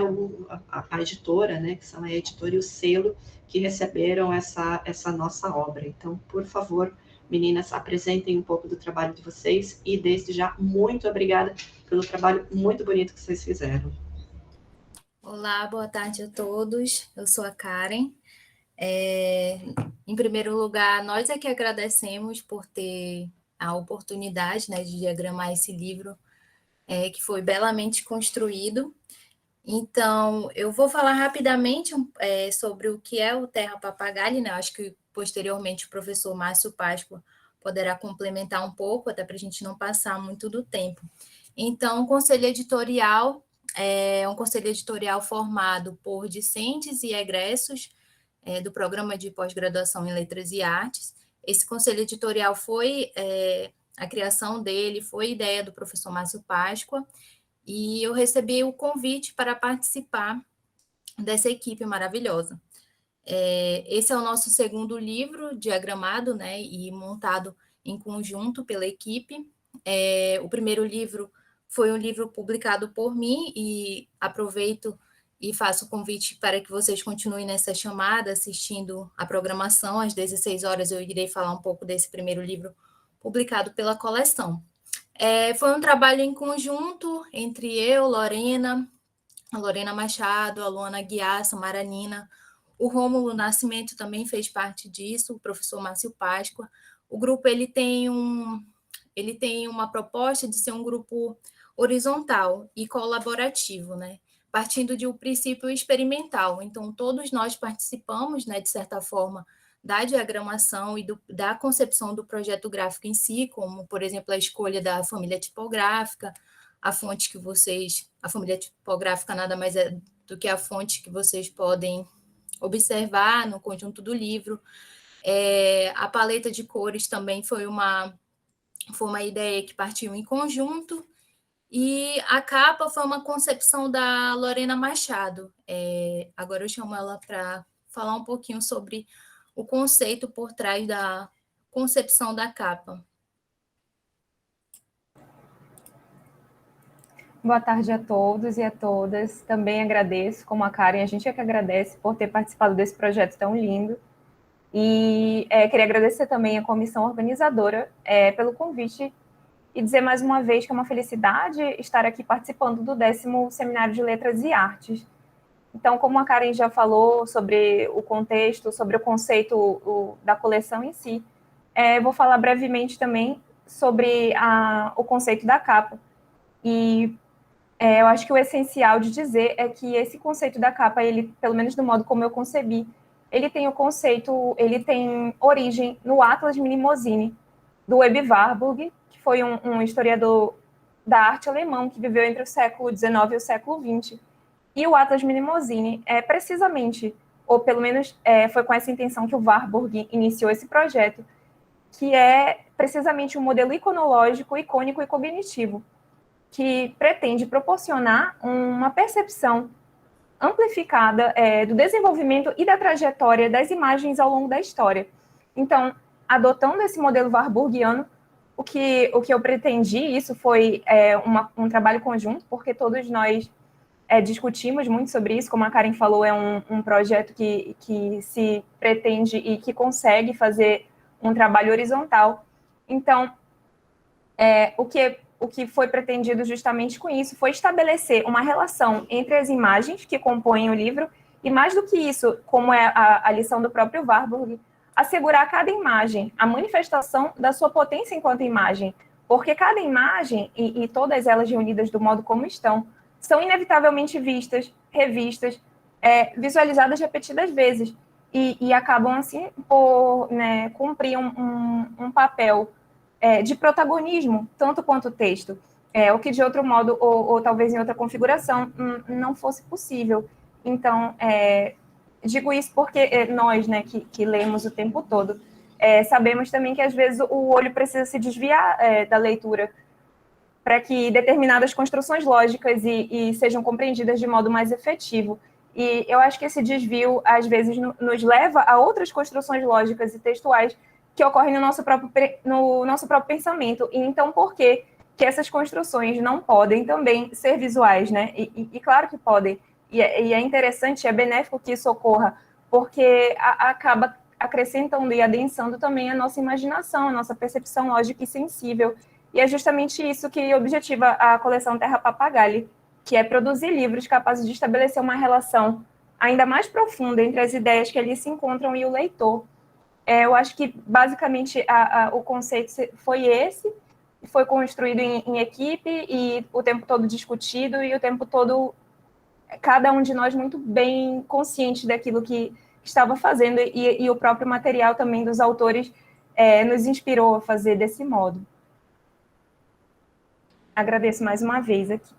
a editora, né, que são a editora e o selo que receberam essa nossa obra. Então, por favor, meninas, apresentem um pouco do trabalho de vocês e, desde já, muito obrigada pelo trabalho muito bonito que vocês fizeram. Olá, boa tarde a todos. Eu sou a Karen. Em primeiro lugar, nós é que agradecemos por ter a oportunidade, né, de diagramar esse livro, que foi belamente construído. Então, eu vou falar rapidamente sobre o que é o Terra Papagaio, né? Acho que posteriormente o professor Márcio Páscoa poderá complementar um pouco, até para a gente não passar muito do tempo. Então, o Conselho Editorial é um conselho editorial formado por discentes e egressos do Programa de Pós-Graduação em Letras e Artes. Esse conselho editorial a criação dele foi ideia do professor Márcio Páscoa, e eu recebi o convite para participar dessa equipe maravilhosa. Esse é o nosso segundo livro diagramado, né, e montado em conjunto pela equipe. O primeiro livro foi um livro publicado por mim, e aproveito e faço o convite para que vocês continuem nessa chamada, assistindo a programação. Às 16 horas eu irei falar um pouco desse primeiro livro publicado pela coleção. Foi um trabalho em conjunto entre eu, Lorena, a Lorena Machado, a Luana Aguiar, a Samara Nina, o Rômulo Nascimento também fez parte disso, o professor Márcio Páscoa. O grupo ele tem uma proposta de ser um grupo horizontal e colaborativo, né? Partindo de um princípio experimental. Então, todos nós participamos, né, de certa forma, da diagramação e da concepção do projeto gráfico em si, como, por exemplo, a escolha da família tipográfica, a família tipográfica nada mais é do que a fonte que vocês podem observar no conjunto do livro. A paleta de cores também foi uma ideia que partiu em conjunto, e a capa foi uma concepção da Lorena Machado. Agora eu chamo ela para falar um pouquinho sobre o conceito por trás da concepção da capa. Boa tarde a todos e a todas. Também agradeço, como a Karen, a gente é que agradece por ter participado desse projeto tão lindo. E queria agradecer também a comissão organizadora pelo convite e dizer mais uma vez que é uma felicidade estar aqui participando do 10º Seminário de Letras e Artes. Então, como a Karen já falou sobre o contexto, sobre o conceito da coleção em si, vou falar brevemente também sobre o conceito da capa. E eu acho que o essencial de dizer é que esse conceito da capa, ele, pelo menos do modo como eu concebi, ele tem origem no Atlas Mnemosyne, do Weby Warburg, que foi um historiador da arte alemão que viveu entre o século XIX e o século XX. E o Atlas Mnemosyne é precisamente, ou pelo menos foi com essa intenção que o Warburg iniciou esse projeto, que é precisamente um modelo iconológico, icônico e cognitivo, que pretende proporcionar uma percepção amplificada do desenvolvimento e da trajetória das imagens ao longo da história. Então, adotando esse modelo warburgiano, o que eu pretendi, isso foi um trabalho conjunto, porque todos nós discutimos muito sobre isso, como a Karen falou, é um projeto que se pretende e que consegue fazer um trabalho horizontal. Então, o que foi pretendido justamente com isso foi estabelecer uma relação entre as imagens que compõem o livro e, mais do que isso, como é a lição do próprio Warburg, assegurar a cada imagem a manifestação da sua potência enquanto imagem, porque cada imagem, e todas elas reunidas do modo como estão, são inevitavelmente vistas, revistas, visualizadas repetidas vezes, e acabam, assim, por cumprir um papel de protagonismo, tanto quanto o texto, o que de outro modo, ou talvez em outra configuração, não fosse possível. Então, digo isso porque nós, que lemos o tempo todo, sabemos também que às vezes o olho precisa se desviar da leitura para que determinadas construções lógicas e sejam compreendidas de modo mais efetivo. E eu acho que esse desvio, às vezes, nos leva a outras construções lógicas e textuais que ocorrem no nosso próprio pensamento. E então, por que essas construções não podem também ser visuais, né? E claro que podem. E é interessante, é benéfico que isso ocorra, porque acaba acrescentando e adensando também a nossa imaginação, a nossa percepção lógica e sensível. E é justamente isso que objetiva a coleção Terra Papagaio, que é produzir livros capazes de estabelecer uma relação ainda mais profunda entre as ideias que ali se encontram e o leitor. Eu acho que, basicamente, o conceito foi esse, foi construído em equipe e o tempo todo discutido e o tempo todo cada um de nós muito bem consciente daquilo que estava fazendo e o próprio material também dos autores nos inspirou a fazer desse modo. Agradeço mais uma vez aqui.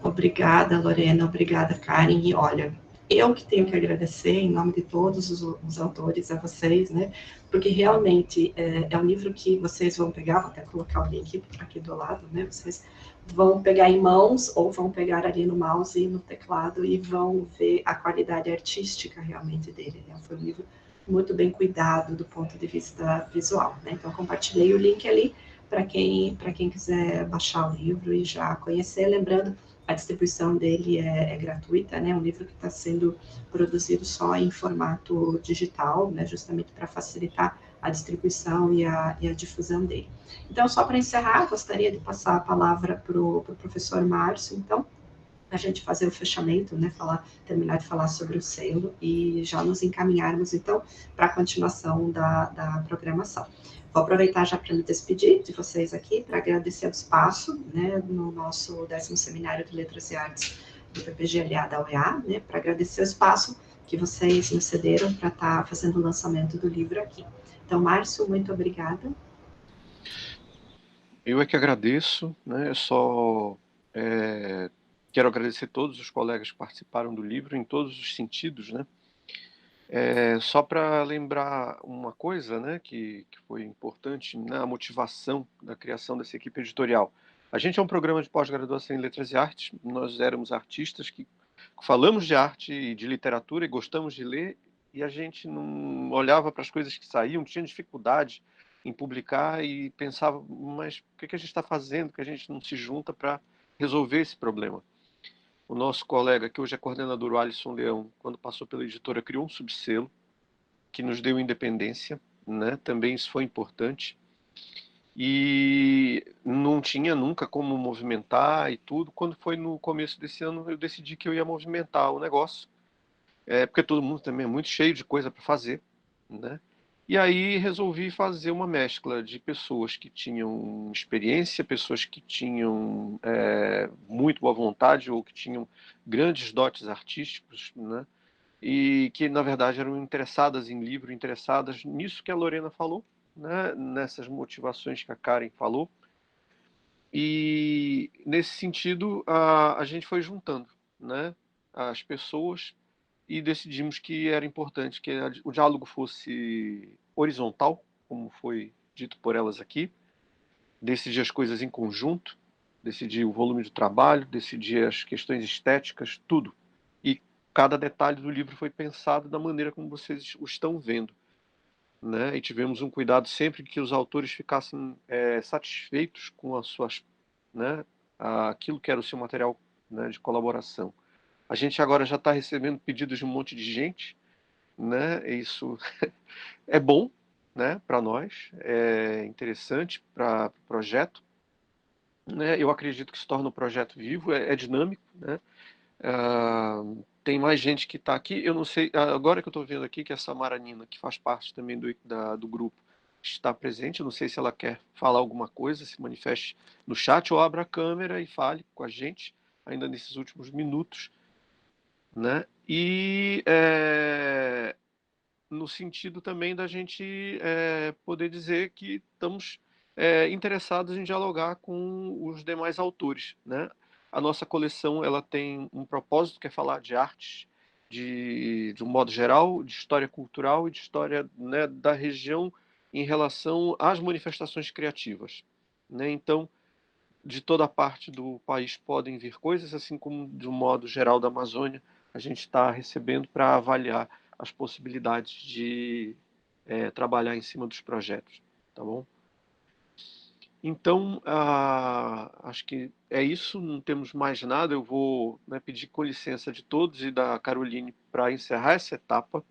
Obrigada, Lorena, obrigada, Karen. E olha, eu que tenho que agradecer, em nome de todos os autores, a vocês, né? Porque realmente é um livro que vocês vão pegar, vou até colocar o link aqui do lado, né? Vocês vão pegar em mãos ou vão pegar ali no mouse e no teclado e vão ver a qualidade artística realmente dele, né? Foi um livro muito bem cuidado do ponto de vista visual, né? Então, compartilhei o link ali para quem quiser baixar o livro e já conhecer, lembrando, a distribuição dele é gratuita, né? Um livro que está sendo produzido só em formato digital, né? Justamente para facilitar a distribuição e a difusão dele. Então, só para encerrar, gostaria de passar a palavra para o professor Márcio, então, a gente fazer o fechamento, né? Terminar de falar sobre o selo e já nos encaminharmos, então, para a continuação da programação. Vou aproveitar já para me despedir de vocês aqui, para agradecer o espaço, né, no nosso 10º Seminário de Letras e Artes do PPGLA da UEA, né, para agradecer o espaço que vocês nos cederam para estar fazendo o lançamento do livro aqui. Então, Márcio, muito obrigada. Eu é que agradeço, né, eu só quero agradecer todos os colegas que participaram do livro, em todos os sentidos, né, só para lembrar uma coisa, né, que foi importante na motivação da criação dessa equipe editorial. A gente é um programa de pós-graduação em Letras e Artes, nós éramos artistas que falamos de arte e de literatura e gostamos de ler, e a gente não olhava para as coisas que saíam, tinha dificuldade em publicar e pensava, mas por que a gente está fazendo, que a gente não se junta para resolver esse problema? O nosso colega, que hoje é coordenador, o Alisson Leão, quando passou pela editora, criou um subselo que nos deu independência, né? Também isso foi importante. E não tinha nunca como movimentar e tudo. Quando foi no começo desse ano, eu decidi que eu ia movimentar o negócio, porque todo mundo também é muito cheio de coisa para fazer, né? E aí resolvi fazer uma mescla de pessoas que tinham experiência, pessoas que tinham muito boa vontade ou que tinham grandes dotes artísticos, né? E que, na verdade, eram interessadas em livro, interessadas nisso que a Lorena falou, né? Nessas motivações que a Karen falou. E, nesse sentido, a gente foi juntando, né, as pessoas e decidimos que era importante que o diálogo fosse horizontal, como foi dito por elas aqui, decidir as coisas em conjunto, decidir o volume do trabalho, decidir as questões estéticas, tudo. E cada detalhe do livro foi pensado da maneira como vocês o estão vendo, né? E tivemos um cuidado sempre que os autores ficassem satisfeitos com as suas, né, aquilo que era o seu material, né, de colaboração. A gente agora já está recebendo pedidos de um monte de gente, né? Isso é bom, né, para nós, é interessante para o projeto, né? Eu acredito que se torna um projeto vivo, é dinâmico, né? Tem mais gente que está aqui, eu não sei, agora que eu estou vendo aqui que a Samara Nina, que faz parte também do grupo, está presente, eu não sei se ela quer falar alguma coisa, se manifeste no chat ou abra a câmera e fale com a gente, ainda nesses últimos minutos, né? E no sentido também da gente poder dizer que estamos interessados em dialogar com os demais autores, né? A nossa coleção ela tem um propósito que é falar de artes de um modo geral, de história cultural e de história, né, da região em relação às manifestações criativas, né? Então, de toda parte do país podem vir coisas, assim como de um modo geral da Amazônia, a gente está recebendo para avaliar as possibilidades de trabalhar em cima dos projetos, tá bom? Então, acho que é isso, não temos mais nada. Eu vou, né, pedir com licença de todos e da Caroline para encerrar essa etapa